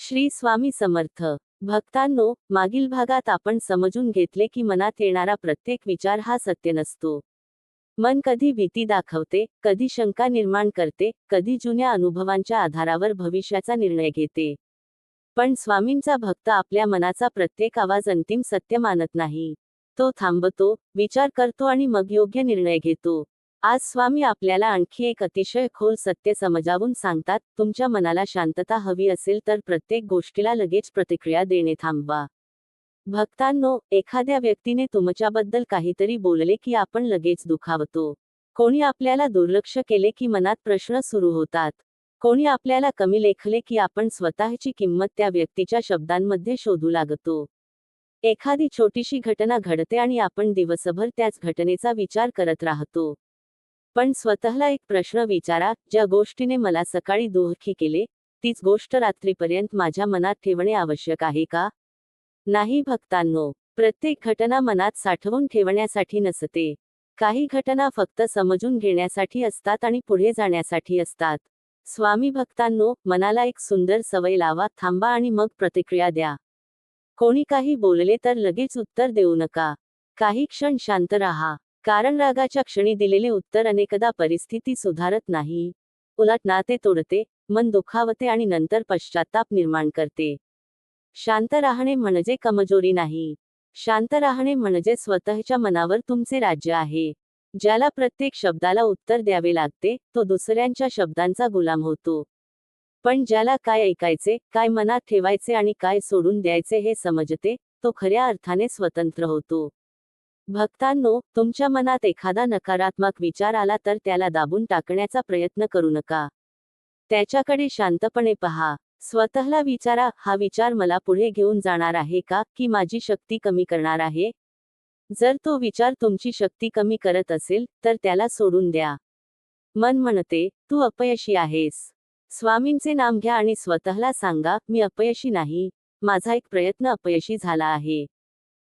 श्री स्वामी समर्थ. भक्तांनो, मागील भागात आपण समजून घेतले की मनात येणारा प्रत्येक विचार हा सत्य नसतो. मन कधी भीती दाखवते, कधी शंका निर्माण करते, कधी जुन्या अनुभवांच्या आधारावर भविष्याचा निर्णय घेते. पण स्वामींचा भक्त आपल्या मनाचा प्रत्येक आवाज अंतिम सत्य मानत नाही. तो थांबतो, विचार करतो आणि मग योग्य निर्णय घेतो. आज स्वामी आपल्याला आणखी एक अतिशय खोल सत्य समजावून सांगतात. तुमच्या मनाला शांतता हवी असेल तर प्रत्येक गोष्टीला लगेच प्रतिक्रिया देणे थांबवा. भक्तांनो, एखाद्या व्यक्तीने तुमच्याबद्दल काहीतरी बोलले की आपण लगेच दुखावतो. कोणी आपल्याला दुर्लक्ष केले की मनात प्रश्न सुरू होतात. कोणी आपल्याला कमी लेखले की आपण स्वतःची किंमत त्या व्यक्तीच्या शब्दांमध्ये शोधू लागतो. एखादी छोटीशी घटना घडते आणि आपण दिवसभर त्याच घटनेचा विचार करत राहतो. पण स्वतःला एक प्रश्न विचारा, ज्या गोष्टीने मला सकाळी दुःखी केले, तीच गोष्ट रात्रीपर्यंत माझ्या मनात ठेवणे आवश्यक आहे का? नाही भक्तांनो, प्रत्येक घटना मनात साठवून ठेवण्यासाठी नसते. काही घटना फक्त समजून घेण्यासाठी असतात आणि पुढे जाण्यासाठी असतात. स्वामी भक्तांनो, मनाला एक सुंदर सवय लावा, थांबा आणि मग प्रतिक्रिया द्या. कोणी काही बोलले तर लगेच उत्तर देऊ नका. काही क्षण शांत राहा. कारण रागाच्या क्षणी दिलेले उत्तर अनेकदा परिस्थिती सुधारत नाही. उलट नाते तोडते, मन दुखावते आणि नंतर पश्चात्ताप निर्माण करते. शांत राहणे म्हणजे कमजोरी नाही. शांत राहणे म्हणजे स्वतःच्या मनावर तुमचे राज्य आहे. ज्याला प्रत्येक शब्दाला उत्तर द्यावे लागते, तो दुसऱ्यांच्या शब्दांचा गुलाम होतो. पण ज्याला काय ऐकायचे, काय मनात ठेवायचे आणि काय सोडून द्यायचे हे समजते, तो खऱ्या अर्थाने स्वतंत्र होतो. भक्तांनो, तुमच्या मनात एखादा नकारात्मक विचार आला तर त्याला दाबून टाकण्याचा प्रयत्न करू नका. त्याच्याकडे शांतपणे पहा. स्वतःला विचारा, हा विचार मला पुढे घेऊन जाणार आहे का, की माझी शक्ती कमी करणार आहे? जर तो विचार तुमची शक्ती कमी करत असेल, तर त्याला सोडून द्या. मन म्हणते, तू अपयशी आहेस. स्वामींचे नाम घ्या आणि स्वतःला सांगा, मी अपयशी नाही. माझा एक प्रयत्न अपयशी झाला आहे.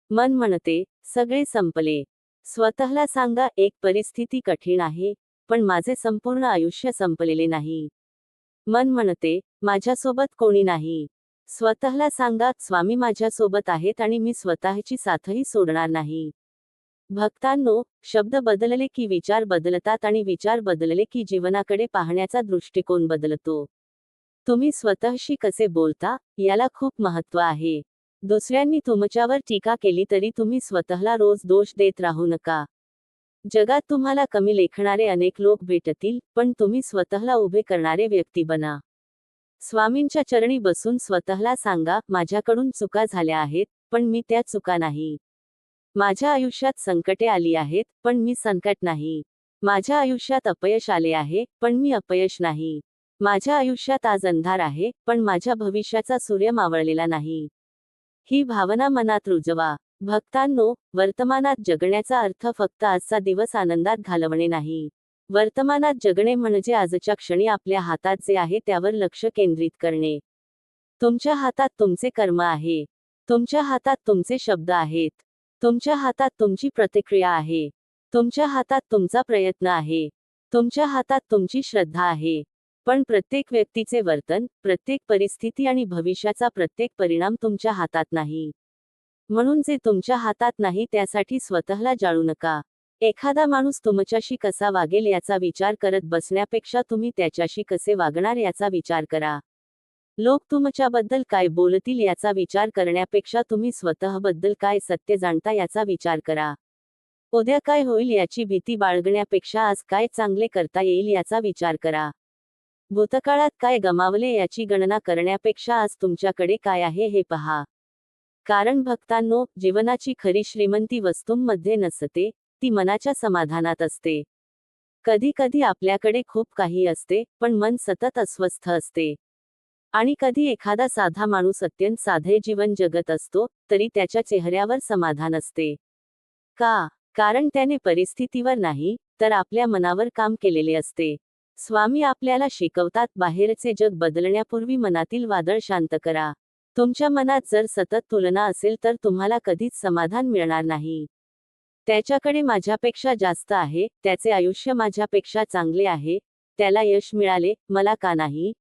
मन म्हणते, सगळे संपले. स्वतःला सांगा, एक परिस्थिती कठीण आहे, पण माझे संपूर्ण आयुष्य संपलेले नाही. मन म्हणते, माझ्यासोबत कोणी नाही. स्वतःला सांगा, स्वामी माझ्यासोबत आहेत आणि मी स्वतःची साथही सोडणार नाही. भक्तांनो, शब्द बदलले की विचार बदलतात आणि विचार बदलले की जीवनाकडे पाहण्याचा दृष्टिकोन बदलतो. तुम्ही स्वतःशी कसे बोलता, याला खूप महत्त्व आहे. दुसऱ्यांनी तुमच्यावर टीका केली तरी तुम्ही स्वतःला रोज दोष देत राहू नका. जगात तुम्हाला कमी लेखणारे अनेक लोक भेटतील, पण तुम्ही स्वतःला उभे करणारे व्यक्ती बना. स्वामींच्या चरणी बसून स्वतःला सांगा, माझ्याकडून चुका झाल्या आहेत, पण मी त्या चुका नाही. माझ्या आयुष्यात संकटे आली आहेत, पण मी संकट नाही. माझ्या आयुष्यात अपयश आले आहे, पण मी अपयश नाही. माझ्या आयुष्यात आज अंधार आहे, पण माझ्या भविष्याचा सूर्य मावळलेला नाही. ही भावना मनात रुजवा. भक्तांनो, वर्तमानात जगण्याचा अर्थ फक्त आजचा दिवस आनंदात घालवणे नाही. वर्तमानात जगणे म्हणजे आजच्या क्षणी आपल्या हातात जे आहे त्यावर लक्ष केंद्रित करणे. तुमच्या हातात तुमचे कर्म आहे. तुमच्या हातात तुमचे शब्द आहेत. तुमच्या हातात तुमची प्रतिक्रिया आहे. तुमच्या हातात तुमचा प्रयत्न आहे. तुमच्या हातात तुमची श्रद्धा आहे. पण प्रत्येक व्यक्तीचे वर्तन, प्रत्येक परिस्थिती आणि भविष्याचा प्रत्येक परिणाम तुमच्या हातात नाही. म्हणून जे तुमच्या हातात नाही त्यासाठी स्वतःला जाळू नका. एखादा माणूस तुमच्याशी कसा वागेल याचा विचार करत बसण्यापेक्षा तुम्ही त्याच्याशी कसे वागणार याचा विचार करा. लोक तुमच्याबद्दल काय बोलतील याचा विचार करण्यापेक्षा तुम्ही स्वतःबद्दल काय सत्य जाणता याचा विचार करा. उद्या काय होईल याची भीती बाळगण्यापेक्षा आज काय चांगले करता येईल याचा विचार करा. भूतकाळात काय गमावले याची गणना करण्यापेक्षा आज तुमच्याकडे काय आहे हे पहा. कारण भक्तांनो, जीवनाची खरी श्रीमंती वस्तूंमध्ये नसते, ती मनाच्या समाधानात असते. कधी कधी आपल्याकडे खूप काही असते, पण मन सतत अस्वस्थ असते. आणि कधी एखादा साधा माणूस अत्यंत साधे जीवन जगत असतो, तरी त्याच्या चेहऱ्यावर समाधान असते. का? कारण त्याने परिस्थितीवर नाही, तर आपल्या मनावर काम केलेले असते. स्वामी आपल्याला शिकवतात, बाहेरचे जग बदलण्यापूर्वी मनातील वादळ शांत करा. तुमच्या मनात जर सतत तुलना असेल तर तुम्हाला कधीच समाधान मिळणार नाही. त्याच्याकडे माझ्यापेक्षा जास्त आहे, त्याचे आयुष्य माझ्यापेक्षा चांगले आहे, त्याला यश मिळाले, मला का नाही?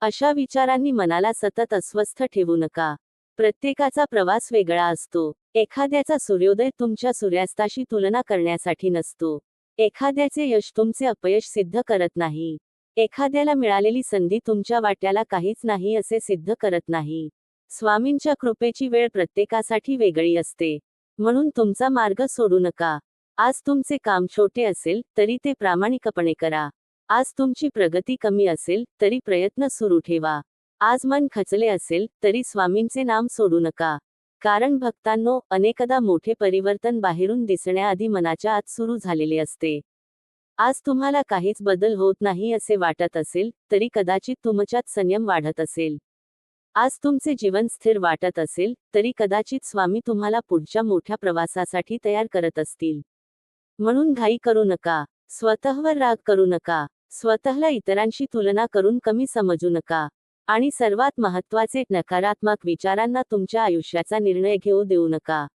अशा विचारांनी मनाला सतत अस्वस्थ ठेवू नका. प्रत्येकाचा प्रवास वेगळा असतो. एखाद्याचा सूर्योदय तुमच्या सूर्यास्ताशी तुलना करण्यासाठी नसतो. एखाद्याचे यश तुमचे अपयश सिद्ध करत नाही. एखाद्याला मिळालेली संधी तुमच्या वाट्याला काहीच नाही असे सिद्ध करत नाही. स्वामींच्या कृपेची वेळ प्रत्येकासाठी वेगळी असते. म्हणून तुमचा मार्ग सोडू नका. आज तुमचे काम छोटे असेल तरी ते प्रामाणिकपणे करा. आज तुमची प्रगती कमी असेल तरी प्रयत्न सुरू ठेवा. आज मन खचले असेल तरी स्वामींचे नाम सोडू नका. कारण भक्तांनो, अनेकदा मोठे परिवर्तन बाहेरून दिसण्याआधी मनाच्या आत सुरू झालेले असते. आज तुम्हाला काहीच बदल होत नाही असे वाटत असेल तरी कदाचित तुमच्यात संयम वाढत असेल. आज तुमचे जीवन स्थिर वाटत असेल तरी कदाचित स्वामी तुम्हाला पुढच्या मोठ्या प्रवासासाठी तयार करत असतील. म्हणून घाई करू नका. स्वतःवर राग करू नका. स्वतःला इतरांशी तुलना करून कमी समजू नका. आणि सर्वात महत्त्वाचे, नकारात्मक विचारांना तुमच्या आयुष्याचा निर्णय घेऊ देऊ नका.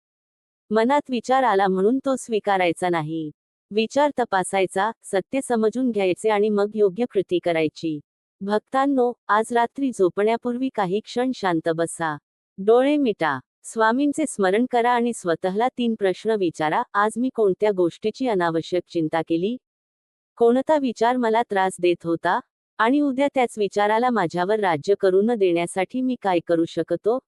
मनात विचार आला म्हणून तो स्वीकारायचा नाही. विचार तपासायचा, सत्य समजून घ्यायचे आणि मग योग्य कृती करायची. भक्तांनो, आज रात्री झोपण्यापूर्वी काही क्षण शांत बसा. डोळे मिटा. स्वामींचे स्मरण करा आणि स्वतःला 3 प्रश्न विचारा. आज मी कोणत्या गोष्टीची अनावश्यक चिंता केली? कोणता विचार मला त्रास देत होता? आणि उद्या त्याच विचाराला माझ्यावर राज्य करू न देण्यासाठी मी काय करू शकतो?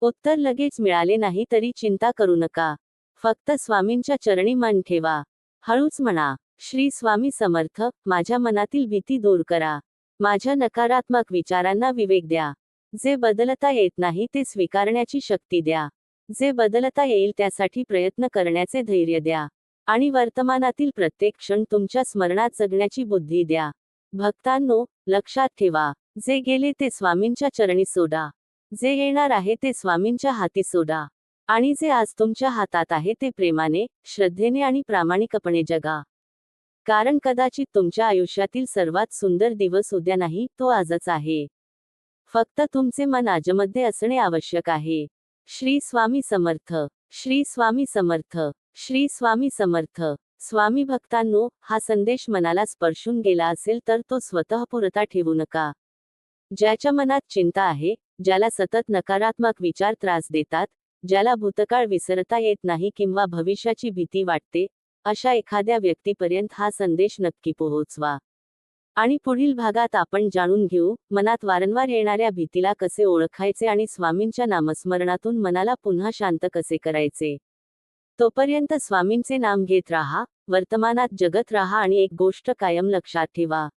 उत्तर लगेच मिळाले नाही तरी चिंता करू नका. फक्त स्वामींच्या चरणी मन ठेवा. हळूच म्हणा, श्री स्वामी समर्थ, माझ्या मनातील भीती दूर करा. माझ्या नकारात्मक विचारांना विवेक द्या. जे बदलता येत नाही ते स्वीकारण्याची शक्ती द्या. जे बदलता येईल त्यासाठी प्रयत्न करण्याचे धैर्य द्या. आणि वर्तमानातील प्रत्येक क्षण तुमच्या स्मरणात जगण्याची बुद्धी द्या. भक्तांनो, लक्षात ठेवा, जे गेले ते स्वामींच्या चरणी सोडा. जे येणार आहे ते स्वामींच्या हाती सोडा. आणि जे आज तुमच्या हातात आहे ते प्रेमाने, श्रद्धेने आणि प्रामाणिकपणे जगा. कारण कदाचित तुमच्या आयुष्यातील सर्वात सुंदर दिवस उद्या नाही, तो आजच आहे. फक्त तुमचे मन आजमध्ये असणे आवश्यक आहे. श्री स्वामी समर्थ. श्री स्वामी समर्थ. श्री स्वामी समर्थ. स्वामी भक्तांनो, हा संदेश मनाला स्पर्शून गेला असेल तर तो स्वतःपुरता ठेवू नका. ज्याच्या मनात चिंता आहे, ज्याला सतत नकारात्मक विचार त्रास देतात, ज्याला भूतकाळ विसरता येत नाही किंवा भविष्याची भीती वाटते, अशा एखाद्या व्यक्तीपर्यंत हा संदेश नक्की पोहोचवा. आणि पुढील भागात आपण जाणून घेऊ, मनात वारंवार येणाऱ्या भीतीला कसे ओळखायचे आणि स्वामींच्या नामस्मरणातून मनाला पुन्हा शांत कसे करायचे. तोपर्यंत स्वामींचे नाम घेत राहा, वर्तमानात जगत राहा आणि एक गोष्ट कायम लक्षात ठेवा.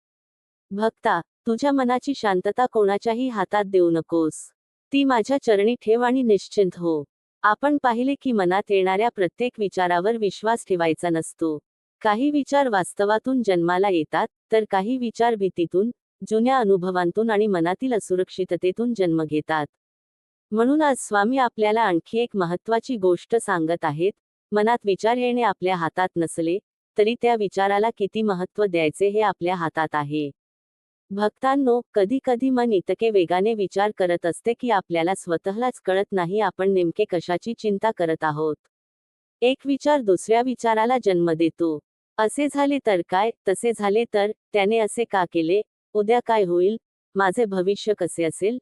भक्ता, तुझ्या मनाची शांतता कोणाच्याही हातात देऊ नकोस. ती माझ्या चरणी ठेव आणि निश्चिंत हो. आपण पाहिले की मनात येणाऱ्या प्रत्येक विचारावर विश्वास ठेवायचा नसतो. काही विचार वास्तवातून जन्माला येतात, तर काही विचार भीतीतून, जुन्या अनुभवांतून आणि मनातील असुरक्षिततेतून जन्म घेतात. म्हणून आज स्वामी आपल्याला आणखी एक महत्त्वाची गोष्ट सांगत आहेत. मनात विचार येणे आपल्या हातात नसले तरी त्या विचाराला किती महत्त्व द्यायचे हे आपल्या हातात आहे. भक्तांनो, कधी कधी मन इतके वेगाने विचार करत असते की आपल्याला स्वतःलाच कळत नाही आपण नेमके कशाची चिंता करत आहोत. एक विचार दुसऱ्या विचाराला जन्म देतो. असे झाले तर काय, तसे झाले तर, त्याने असे का केले, उद्या काय होईल, माझे भविष्य कसे असेल.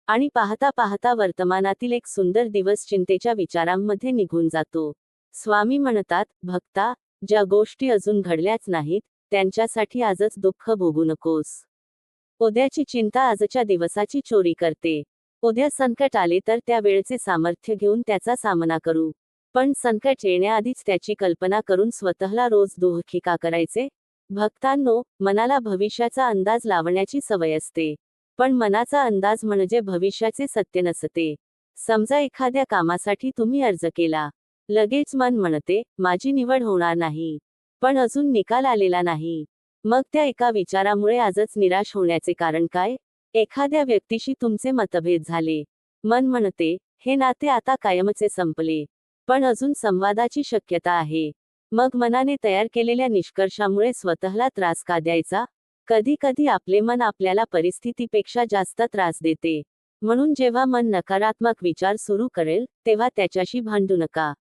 आणि पाहता पाहता वर्तमानातील एक सुंदर दिवस चिंतेच्या विचारांमध्ये निघून जातो. स्वामी म्हणतात, भक्ता, ज्या गोष्टी अजून घडल्याच नाहीत, त्यांच्यासाठी आजच दुःख भोगू नकोस. उद्याची चिंता आजच्या दिवसाची चोरी करते. उद्या संकट आले तर त्या वेळचे सामर्थ्य घेऊन त्याचा सामना करू. पण संकट येण्याआधीच त्याची कल्पना करून स्वतःला रोज दुःखी का करायचे. भक्तांनो, मनाला भविष्याचा अंदाज लावण्याची सवय असते. पण मनाचा अंदाज म्हणजे भविष्याचे सत्य नसते. समजा एखाद्या कामासाठी तुम्ही अर्ज केला. लगेच मन म्हणते, माझी निवड होणार नाही. पण अजून निकाल आलेला नाही. मग त्या एका विचारामुळे आजच निराश होण्याचे कारण काय? एखाद्या व्यक्तीशी तुमचे मतभेद झाले. मन म्हणते, हे नाते आता कायमचे संपले. पण अजून संवादाची शक्यता आहे. मग मनाने तयार केलेल्या निष्कर्षामुळे स्वतःला त्रास का द्यायचा? कधी कधी आपले मन आपल्याला परिस्थितीपेक्षा जास्त त्रास देते. म्हणून जेव्हा मन नकारात्मक विचार सुरू करेल, तेव्हा त्याच्याशी भांडू नका.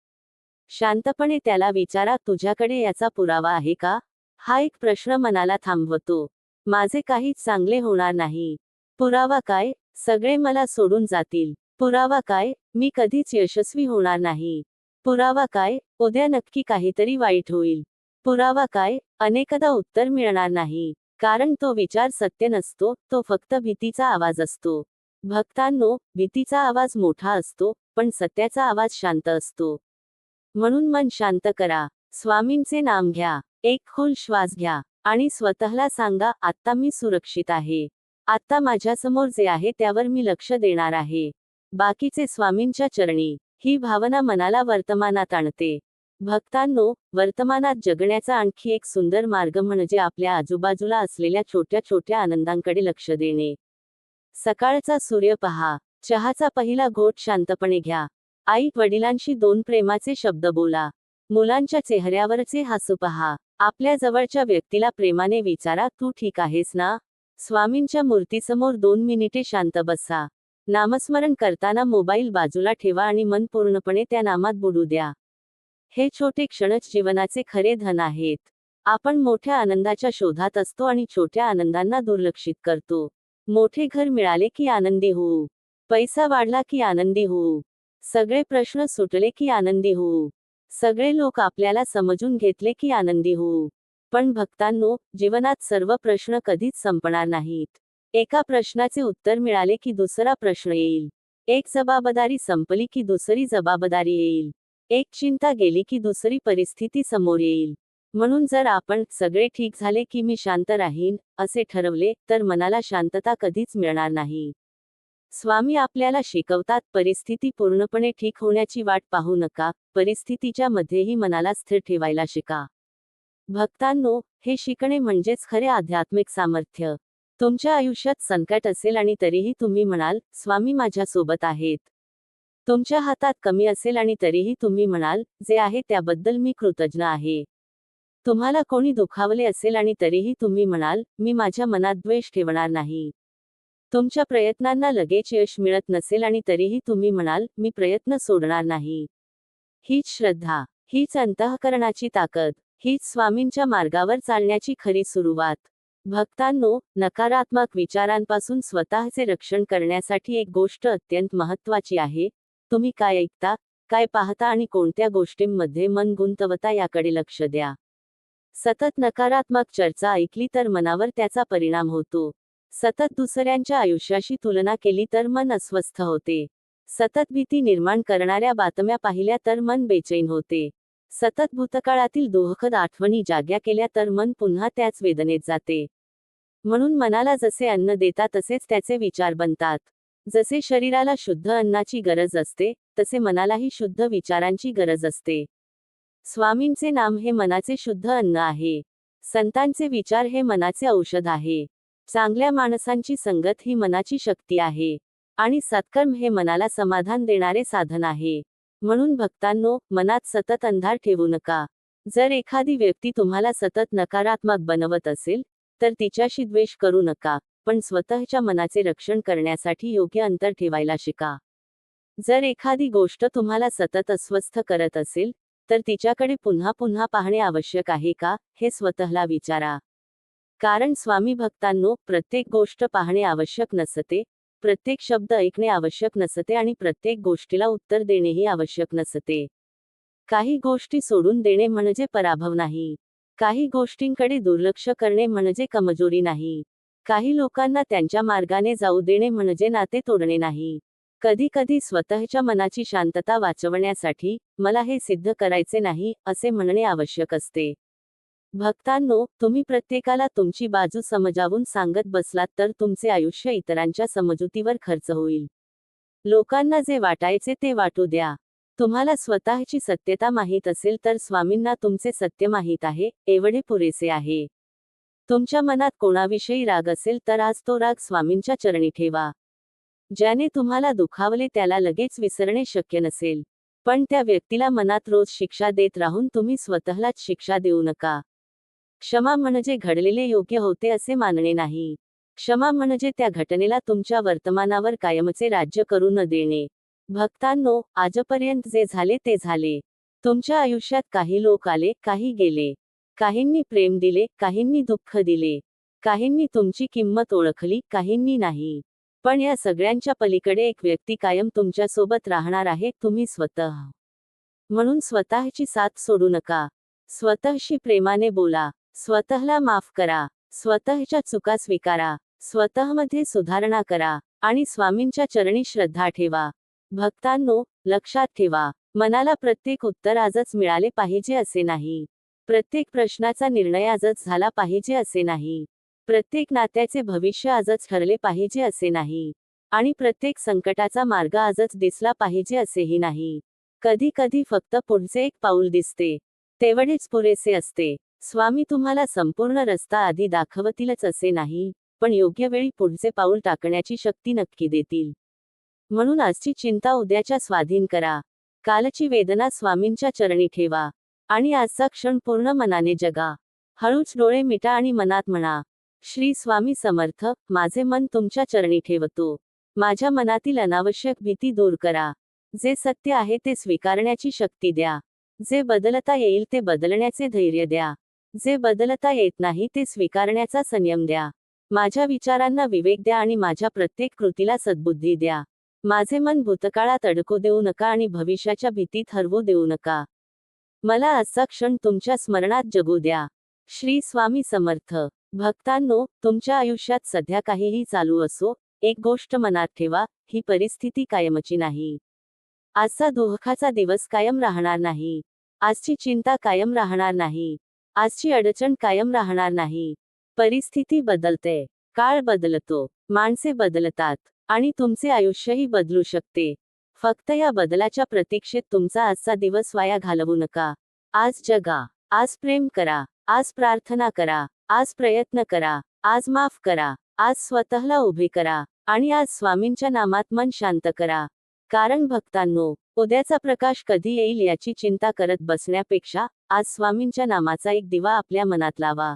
शांतपणे त्याला विचारा, तुझ्याकडे याचा पुरावा आहे का? हा एक प्रश्न मनाला थांबवतो. माझे काहीच चांगले होणार नाही. पुरावा काय? सगळे मला सोडून जातील. पुरावा काय? मी कधीच यशस्वी होणार नाही. पुरावा काय? उद्या नक्की काहीतरी वाईट होईल. पुरावा काय? अनेकदा उत्तर मिळणार नाही. कारण तो विचार सत्य नसतो, तो फक्त भीतीचा आवाज असतो. भक्तांनो, भीतीचा आवाज मोठा असतो, पण सत्याचा आवाज शांत असतो. म्हणून मन शांत करा. स्वामींचे नाम घ्या. एक खोल श्वास घ्या. आणि स्वतःला सांगा, आत्ता मी सुरक्षित आहे. आत्ता माझ्यासमोर जे आहे त्यावर मी लक्ष देणार आहे. बाकीचे स्वामींच्या चरणी. ही भावना मनाला वर्तमानात आणते. भक्तांनो, वर्तमानात जगण्याचा आणखी एक सुंदर मार्ग म्हणजे आपल्या आजूबाजूला असलेल्या छोट्या छोट्या आनंदांकडे लक्ष देणे. सकाळचा सूर्य पहा. चहाचा पहिला घोट शांतपणे घ्या. आई वडिलांशी 2 प्रेमाचे शब्द बोला. मुलांच्या चेहऱ्यावरचे हसू पहा. आपल्या जवळच्या व्यक्तीला प्रेमाने विचारा, तू ठीक आहेस ना? स्वामींच्या मूर्तीसमोर 2 मिनिटे शांत बसा. नामस्मरण करताना मोबाईल बाजूला ठेवा आणि मन पूर्णपणे त्या नामात बुडू द्या. हे छोटे क्षणच जीवनाचे खरे धन आहेत. आपण मोठ्या आनंदाच्या शोधात असतो आणि छोट्या आनंदांना दुर्लक्षित करतो. मोठे घर मिळाले की आनंदी होऊ. पैसा वाढला की आनंदी होऊ. सगळे प्रश्न सुटले की आनंदी होऊ. सगळे लोक आपल्याला समजून घेतले की आनंदी होऊ. पण भक्तांनो, जीवनात सर्व प्रश्न कधीच संपणार नाहीत. एका प्रश्नाचे उत्तर मिळाले की दुसरा प्रश्न येईल. एक जबाबदारी संपली की दुसरी जबाबदारी येईल. एक चिंता गेली की दुसरी परिस्थिती समोर येईल. म्हणून जर आपण सगळे ठीक झाले की मी शांत राहीन असे ठरवले, तर मनाला शांतता कधीच मिळणार नाही. स्वामी आपल्याला शिकवतात, परिस्थिती पूर्णपणे ठीक होण्याची वाट पाहू नका, परिस्थितीच्या मध्येही मनाला स्थिर ठेवायला शिका. भक्तांनो, हे शिकणे म्हणजेच खरे आध्यात्मिक सामर्थ्य. तुमच्या आयुष्यात संकट असेल आणि तरीही तुम्ही म्हणाल, स्वामी माझ्या सोबत आहेत. तुमच्या हातात कमी असेल आणि तरीही तुम्ही म्हणाल, जे आहे त्याबद्दल मी कृतज्ञ आहे. तुम्हाला कोणी दुखावले असेल आणि तरीही तुम्ही म्हणाल, मी माझ्या मनात द्वेष ठेवणार नाही. तुमच्या प्रयत्नांना लगेच यश मिळत नसेल आणि तरीही तुम्ही म्हणाल, मी प्रयत्न सोडणार नाही. हीच श्रद्धा, हीच अंतःकरणाची ताकद, हीच स्वामींच्या मार्गावर चालण्याची खरी सुरुवात. भक्तांनो, नकारात्मक विचारांपासून स्वतःचे रक्षण करण्यासाठी एक गोष्ट अत्यंत महत्त्वाची आहे. तुम्ही काय ऐकता, काय पाहता आणि कोणत्या गोष्टींमध्ये मन गुंतवता याकडे लक्ष द्या. सतत नकारात्मक चर्चा ऐकली तर मनावर त्याचा परिणाम होतो. सतत दुसऱ्यांच्या आयुष्याशी तुलना केली तर मन अस्वस्थ होते. सतत भीती निर्माण करणाऱ्या बातम्या पाहिल्या तर मन बेचैन होते. सतत भूतकाळातील दुःखद आठवणी जाग्या केल्या तर मन पुन्हा त्याच वेदनेत जाते. म्हणून मनाला जसे अन्न देता तसेच त्याचे विचार बनतात. जसे शरीराला शुद्ध अन्नाची गरज असते, तसे मनालाही शुद्ध विचारांची गरज असते. स्वामींचे नाम हे मनाचे शुद्ध अन्न आहे. संतांचे विचार हे मनाचे औषध आहे. चांगल्या माणसांची संगत ही मनाची शक्ती आहे. आणि सत्कर्म हे मनाला समाधान देणारे साधन आहे. म्हणून भक्तांनो, मनात सतत अंधार ठेवू नका. जर एखादी व्यक्ती तुम्हाला सतत नकारात्मक बनवत असेल, तर तिच्याशी द्वेष करू नका, पण स्वतःच्या मनाचे रक्षण करण्यासाठी योग्य अंतर ठेवायला शिका. जर एखादी गोष्ट तुम्हाला सतत अस्वस्थ करत असेल, तर तिच्याकडे पुन्हा पुन्हा पाहणे आवश्यक आहे का, हे स्वतःला विचारा. कारण स्वामी भक्तांनो, प्रत्येक गोष्ट पाहणे आवश्यक नसते, प्रत्येक शब्द ऐकणे आवश्यक नसते आणि प्रत्येक गोष्टीला उत्तर देणेही आवश्यक नसते. काही गोष्टी सोडून देणे म्हणजे पराभव नाही. काही गोष्टींकडे दुर्लक्ष करणे म्हणजे कमजोरी नाही. काही लोकांना त्यांच्या मार्गाने जाऊ देणे म्हणजे नाते तोडणे नाही. कधी कधी स्वतःच्या मनाची शांतता वाचवण्यासाठी, मला हे सिद्ध करायचे नाही, असे म्हणणे आवश्यक असते. भक्तांनो, तुम्ही प्रत्येकाला तुमची बाजू समजावून सांगत बसलात तर तुमचे आयुष्य इतरांच्या समजुतीवर खर्च होईल. लोकांना जे वाटायचे ते वाटू द्या. तुम्हाला स्वतःची सत्यता माहीत असेल तर स्वामींना तुमचे सत्य माहीत आहे, एवढे पुरेसे आहे. तुमच्या मनात कोणाविषयी राग असेल तर आज तो राग स्वामींच्या चरणी ठेवा. ज्याने तुम्हाला दुखावले त्याला लगेच विसरणे शक्य नसेल, पण त्या व्यक्तीला मनात रोज शिक्षा देत राहून तुम्ही स्वतःलाच शिक्षा देऊ नका. क्षमा म्हणजे घडलेले योग्य होते असे मानणे नाही. क्षमा म्हणजे त्या घटनेला तुमच्या वर्तमानावर कायमचे राज्य करू न देणे. भक्तांनो, आजपर्यंत जे झाले ते झाले. तुमच्या आयुष्यात काही लोक आले, काही गेले. काहींनी प्रेम दिले, काहींनी दुःख दिले. काहींनी तुमची किंमत ओळखली, काहींनी नाही. पण या सगळ्यांच्या पलीकडे एक व्यक्ती कायम तुमच्या सोबत राहणार आहे, तुम्ही स्वतः. म्हणून स्वतःची साथ सोडू नका. स्वतःशी प्रेमाने बोला. स्वतःला माफ करा. स्वतःच्या चुका स्वीकारा. स्वतःमध्ये सुधारणा करा. आणि स्वामींच्या चरणी श्रद्धा ठेवा. भक्तांनो, लक्षात ठेवा, मनाला प्रत्येक उत्तर आजच मिळाले पाहिजे असे नाही. प्रत्येक प्रश्नाचा निर्णय आजच झाला पाहिजे असे नाही. प्रत्येक नात्याचे भविष्य आजच ठरले पाहिजे असे नाही. आणि प्रत्येक संकटाचा मार्ग आजच दिसला पाहिजे असेही नाही. कधी कधी फक्त पुढचे एक पाऊल दिसते, तेवढेच पुरेसे असते. स्वामी तुम्हाला संपूर्ण रस्ता आधी दाखवतीलच असे नाही, पण योग्य वेळी पुढचे पाऊल टाकण्याची शक्ती नक्की देतील. म्हणून आजची चिंता उद्याच्या स्वाधीन करा. कालची वेदना स्वामींच्या चरणी ठेवा. आणि आजचा क्षण पूर्ण मनाने जगा. हळूच डोळे मिटा आणि मनात म्हणा, श्री स्वामी समर्थ, माझे मन तुमच्या चरणी ठेवतो. माझ्या मनातील अनावश्यक भीती दूर करा. जे सत्य आहे ते स्वीकारण्याची शक्ती द्या. जे बदलता येईल ते बदलण्याचे धैर्य द्या. जे बदलता येत नाही ते स्वीकारण्याचा संयम द्या. माझ्या विचारांना विवेक द्या आणि माझ्या प्रत्येक कृतीला सद्बुद्धी द्या. माझे मन भूतकाळात अडकू देऊ नका आणि भविष्याच्या भीतीत हरवू देऊ नका. मला आजचा क्षण तुमच्या स्मरणात जगू द्या. श्री स्वामी समर्थ. भक्तांनो, तुमच्या आयुष्यात सध्या काहीही चालू असो, एक गोष्ट मनात ठेवा, ही परिस्थिती कायमची नाही. आजचा दुःखाचा दिवस कायम राहणार नाही. आजची चिंता कायम राहणार नाही. आजची अडचण कायम राहणार नाही. परिस्थिती बदलते, काळ बदलतो, माणसे बदलतात, आणि तुमचे आयुष्यही बदलू शकते. फक्त या बदलाच्या प्रतीक्षेत तुमचा आजचा दिवस वाया घालवू नका. आज जगा. आज प्रेम करा. आज प्रार्थना करा. आज प्रयत्न करा. आज माफ करा. आज स्वतःला उभे करा. आणि आज स्वामींच्या नामात मन शांत करा. कारण भक्तांनो, उद्याचा प्रकाश कधी येईल याची चिंता करत बसण्यापेक्षा आज स्वामींच्या नामाचा एक दिवा आपल्या मनात लावा.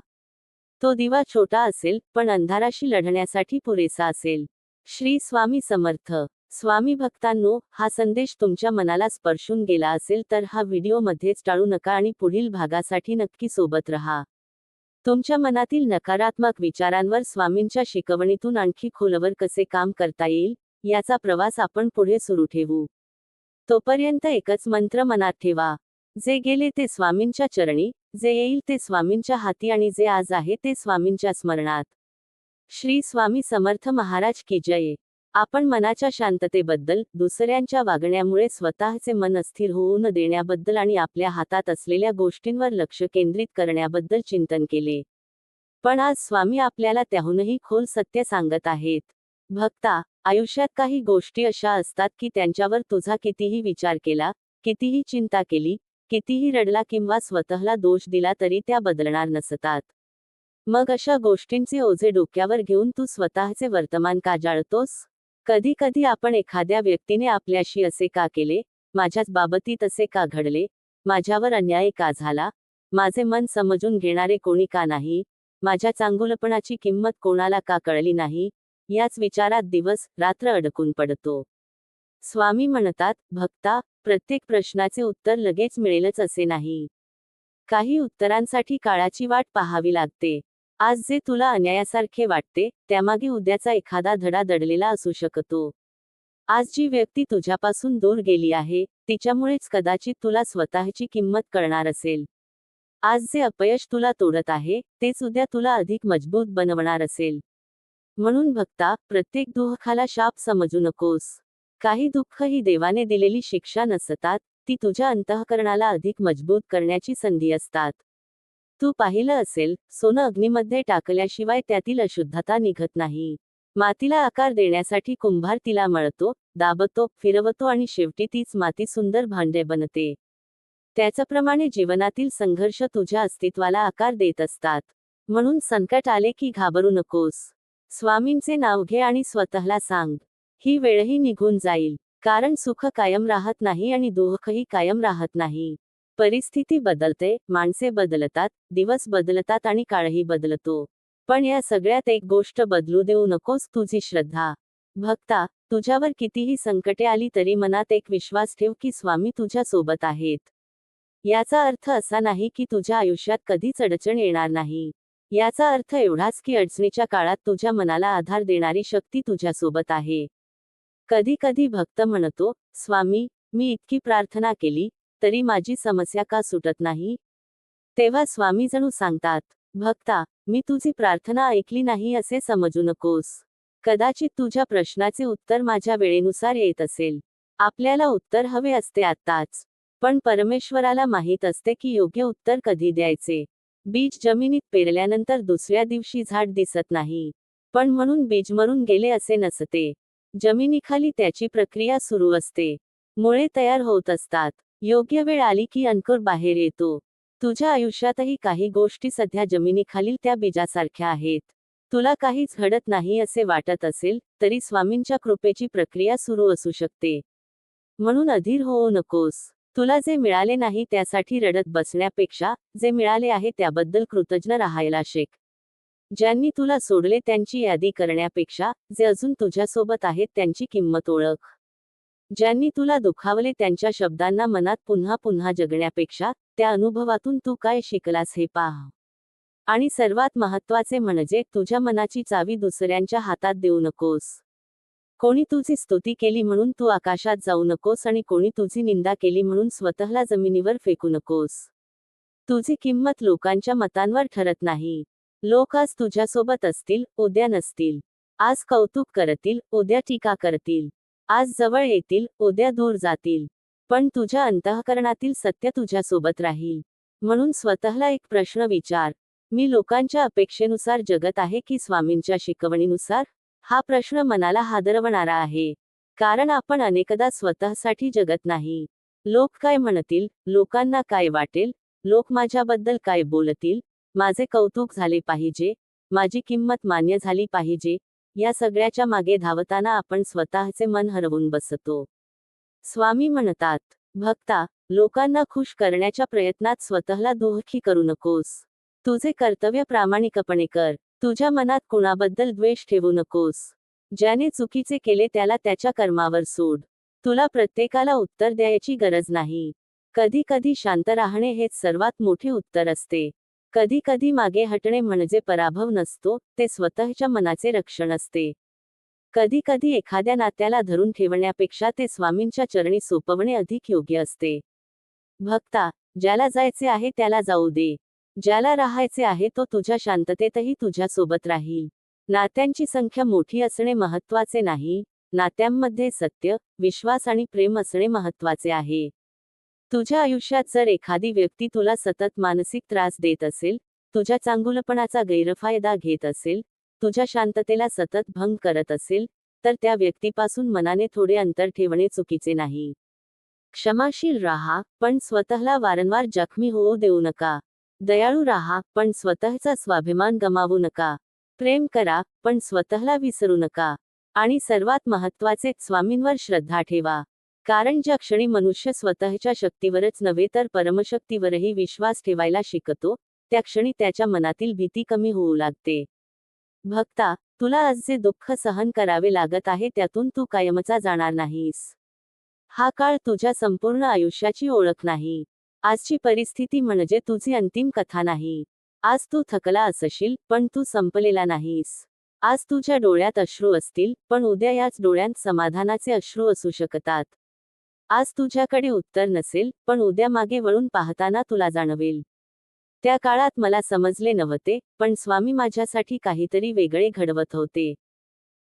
तो दिवा छोटा असेल, पण अंधाराशी लढण्यासाठी पुरेसा असेल. श्री स्वामी समर्थ. स्वामी भक्तांनो, हा संदेश तुमच्या मनाला स्पर्शून गेला असेल तर हा व्हिडिओ मध्येच टाळू नका आणि पुढील भागासाठी नक्की सोबत रहा. तुमच्या मनातील नकारात्मक विचारांवर स्वामींच्या शिकवणीतून आणखी खोलवर कसे काम करता येईल, याचा प्रवास आपण पुढे सुरू ठेवू. तोपर्यंत एकच मंत्र मनात ठेवा. जे गेले ते स्वामींच्या चरणी, जे येईल ते स्वामींच्या हाती आणि जे आज आहे ते स्वामींच्या स्मरणात. श्री स्वामी समर्थ महाराज की जय. आपण मनाच्या शांततेबद्दल, दुसऱ्यांच्या वागण्यामुळे स्वतःचे मन अस्थिर होऊ न देण्याबद्दल आणि आपल्या हातात असलेल्या गोष्टींवर लक्ष केंद्रित करण्याबद्दल चिंतन केले. पण आज स्वामी आपल्याला त्याहूनही खोल सत्य सांगत आहेत. भक्ता, आयुष्यात काही गोष्टी अशा असतात की त्यांच्यावर तुझा कितीही विचार केला, कितीही चिंता केली, कितीही रडला किंवा स्वतःला दोष दिला तरी त्या बदलणार नसतात. मग अशा गोष्टींचे ओझे डोक्यावर घेऊन तू स्वतःचे वर्तमान का जाळतोस? कधी कधी आपण एखाद्या व्यक्तीने आपल्याशी असे का केले, माझ्याच बाबतीत असे का घडले, माझ्यावर अन्याय का झाला, माझे मन समजून घेणारे कोणी का नाही, माझ्या चांगुलपणाची किंमत कोणाला का कळली नाही, याच विचारात दिवस रात्र अडकून पडतो. स्वामी म्हणतात, भक्ता, प्रत्येक प्रश्नाचे उत्तर लगेच मिळेलच असे नाही. काही उत्तरांसाठी काळाची वाट पाहावी लागते. आज जे तुला अन्यायासारखे वाटते, त्यामागे उद्याचा एखादा धडा दडलेला असू शकतो. आज जी व्यक्ती तुझ्यापासून दूर गेली आहे, तिच्यामुळेच कदाचित तुला स्वतःची किंमत कळणार असेल. आज जे अपयश तुला तोडत आहे, तेच उद्या तुला अधिक मजबूत बनवणार असेल. म्हणून भक्ता, प्रत्येक दुःखाला शाप समजू नकोस. काही दुःख ही देवाने दिलेली शिक्षा नसतात, ती तुझ्या अंतःकरणाला अधिक मजबूत करण्याची संधी असतात. तू पाहिलं असेल, सोनं अग्नीमध्ये टाकल्याशिवाय त्यातील अशुद्धता निघत नाही. मातीला आकार देण्यासाठी कुंभार तिला मळतो, दाबतो, फिरवतो आणि शेवटी तीच माती सुंदर भांडे बनते. त्याचप्रमाणे जीवनातील संघर्ष तुझ्या अस्तित्वाला आकार देत असतात. म्हणून संकट आले की घाबरू नकोस. स्वामींचे नाव घे आणि स्वतःला सांग, ही वेळही निघून जाईल. कारण सुख कायम राहत नाही आणि दुःखही कायम राहत नाही. परिस्थिती बदलते, माणसे बदलतात, दिवस बदलतात आणि काळही बदलतो. पण या सगळ्यात एक गोष्ट बदलू देऊ नकोस, तुझी श्रद्धा. भक्ता, तुझ्यावर कितीही संकटे आली तरी मनात एक विश्वास ठेव की स्वामी तुझ्या सोबत आहेत. याचा अर्थ असा नाही की तुझ्या आयुष्यात कधीच अडचण येणार नाही. याचा अर्थ एवढाच की अडचणीच्या काळात तुझ्या मनाला आधार देणारी शक्ती तुझ्यासोबत आहे. कधी कधी भक्त म्हणतो, स्वामी, मी इतकी प्रार्थना केली, तरी माझी समस्या का सुटत नाही? तेव्हा स्वामी जणू सांगतात, भक्ता, मी तुझी प्रार्थना ऐकली नाही असे समजू नकोस. कदाचित तुझ्या प्रश्नाचे उत्तर माझ्या वेळेनुसार येत असेल. आपल्याला उत्तर हवे असते आत्ताच. पण परमेश्वराला माहीत असते की योग्य उत्तर कधी द्यायचे. बीज जमिनीत पेरल्यानंतर दुसऱ्या दिवशी झाड दिसत नाही. पण म्हणून बीज मरून गेले असे नसते. जमिनीखाली त्याची प्रक्रिया सुरू असते. मुळे तयार होत असतात. योग्य वेळ आली की अंकुर बाहेर येतो. तुझ्या आयुष्यातही काही गोष्टी सध्या जमिनीखालील त्या बीजासारख्या आहेत. तुला काहीच घडत नाही असे वाटत असेल, तरी स्वामींच्या कृपेची प्रक्रिया सुरू असू शकते. म्हणून अधीर होऊ नकोस. तुला जे मिळाले नाही त्यासाठी रडत बसण्यापेक्षा, जे मिळाले आहे त्याबद्दल कृतज्ञ राहायला शिक. ज्यांनी तुला सोडले त्यांची यादी करण्यापेक्षा, जे अजून तुझ्यासोबत आहेत त्यांची किंमत ओळख. ज्यांनी तुला दुखावले त्यांच्या शब्दांना मनात पुन्हा पुन्हा जगण्यापेक्षा, त्या अनुभवातून तू काय शिकलास हे पाह. आणि सर्वात महत्त्वाचे म्हणजे तुझ्या मनाची चावी दुसऱ्यांच्या हातात देऊ नकोस. कोणी तुझी स्तुती केली म्हणून तू आकाशात जाऊ नकोस आणि कोणी तुझी निंदा केली म्हणून स्वतःला जमिनीवर फेकू नकोस. तुझी किंमत लोकांच्या मतांवर ठरत नाही. लोक आज तुझ्यासोबत असतील, उद्या नसतील. आज कौतुक करतील, उद्या टीका करतील. आज जवळ येतील, उद्या दूर जातील. पण तुझ्या अंतःकरणातील सत्य तुझ्यासोबत राहील. म्हणून स्वतःला एक प्रश्न विचार, मी लोकांच्या अपेक्षेनुसार जगत आहे की स्वामींच्या शिकवणीनुसार? हा प्रश्न मनाला हादरवणारा आहे. कारण आपण अनेकदा स्वतःसाठी जगत नाही. लोक काय म्हणतील, लोकांना काय वाटेल, लोक माझ्याबद्दल काय बोलतील, माझे कौतुक झाले पाहिजे, माझी किंमत मान्य झाली पाहिजे, या सगळ्याच्या मागे धावताना आपण स्वतःचे मन हरवून बसतो. स्वामी म्हणतात, भक्ता, लोकांना खुश करण्याच्या प्रयत्नात स्वतःला दुःखी करू नकोस. तुझे कर्तव्य प्रामाणिकपणे कर. तुझ्या मनात कुणाबद्दल द्वेष ठेवू नकोस. ज्याने चुकीचे केले त्याला त्याच्या कर्मावर सोड. तुला प्रत्येकाला उत्तर द्यायची गरज नाही. कधी कधी शांत राहणे हेच सर्वात मोठे उत्तर असते. कधी कधी मागे हटणे म्हणजे पराभव नसतो, ते स्वतःच्या मनाचे रक्षण असते. कधी कधी एखाद्या नात्याला धरून ठेवण्यापेक्षा ते स्वामींच्या चरणी सोपवणे अधिक योग्य असते. भक्ता, ज्याला जायचे आहे त्याला जाऊ दे. ज्याला राहायचे आहे तो तुझ्या शांततेतही तुझ्यासोबत राहील. नात्यांची संख्या मोठी असणे महत्त्वाचे नाही, नात्यांमध्ये सत्य, विश्वास आणि प्रेम असणे महत्त्वाचे आहे. तुझ्या आयुष्यात जर एखादी व्यक्ती तुला सतत मानसिक त्रास देत असेल, तुझ्या चांगुलपणाचा गैरफायदा घेत असेल, तुझ्या शांततेला सतत भंग करत असेल, तर त्या व्यक्तीपासून मनाने थोडे अंतर ठेवणे चुकीचे नाही. क्षमाशील राहा, पण स्वतःला वारंवार जखमी होऊ देऊ नका. दयाळू राहा, पण स्वतःचा स्वाभिमान गमावू नका. प्रेम करा, पण स्वतःला विसरू नका. आणि सर्वात महत्त्वाचे, स्वामींवर श्रद्धा ठेवा. कारण ज्या क्षणी मनुष्य स्वतःच्या शक्तीवरच नव्हे तर परमशक्तीवरही विश्वास ठेवायला शिकतो, त्या क्षणी त्याच्या मनातील भीती कमी होऊ लागते. भक्ता, तुला आज जे दुःख सहन करावे लागत आहे त्यातून तू कायमचा जाणार नाहीस. हा काळ तुझ्या संपूर्ण आयुष्याची ओळख नाही. आजची परिस्थिती म्हणजे तुझी अंतिम कथा नाही. आज तू थकला असशील, पण तू संपलेला नाहीस. आज तुझ्या डोळ्यात अश्रू असतील, पण उद्या याच डोळ्यांत समाधानाचे अश्रू असू शकतात. आज तुझ्याकडे उत्तर नसेल, पण उद्या मागे वळून पाहताना तुला जाणवेल, त्या काळात मला समजले नव्हते, पण स्वामी माझ्यासाठी काहीतरी वेगळे घडवत होते.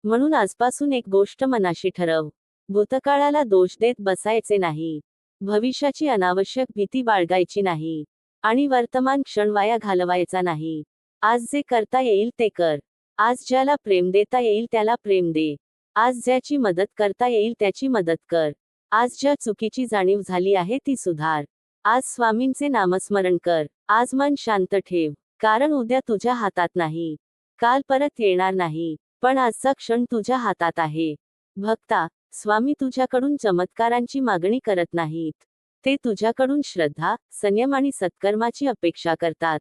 म्हणून आजपासून एक गोष्ट मनाशी ठरव. भूतकाळाला दोष देत बसायचे नाही. भविष्याची अनावश्यक भीती बाळगायची नाही. आणि वर्तमान क्षण वाया घालवायचा नाही. आज जे करता येईल ते कर. आज ज्याला प्रेम देता येईल त्याला प्रेम दे. आज ज्याची मदत करता येईल त्याची मदत कर. आज ज्या चुकीची जाणीव झाली आहे ती सुधार. आज स्वामींचे नामस्मरण कर. आज मन शांत ठेव. कारण उद्या तुझ्या हातात नाही. काल परत येणार नाही. पण आजचा क्षण तुझ्या हातात आहे. भक्ता, स्वामी तुझ्याकडून चमत्कारांची मागणी करत नाहीत. ते तुझ्याकडून श्रद्धा, संयम आणि सत्कर्माची अपेक्षा करतात.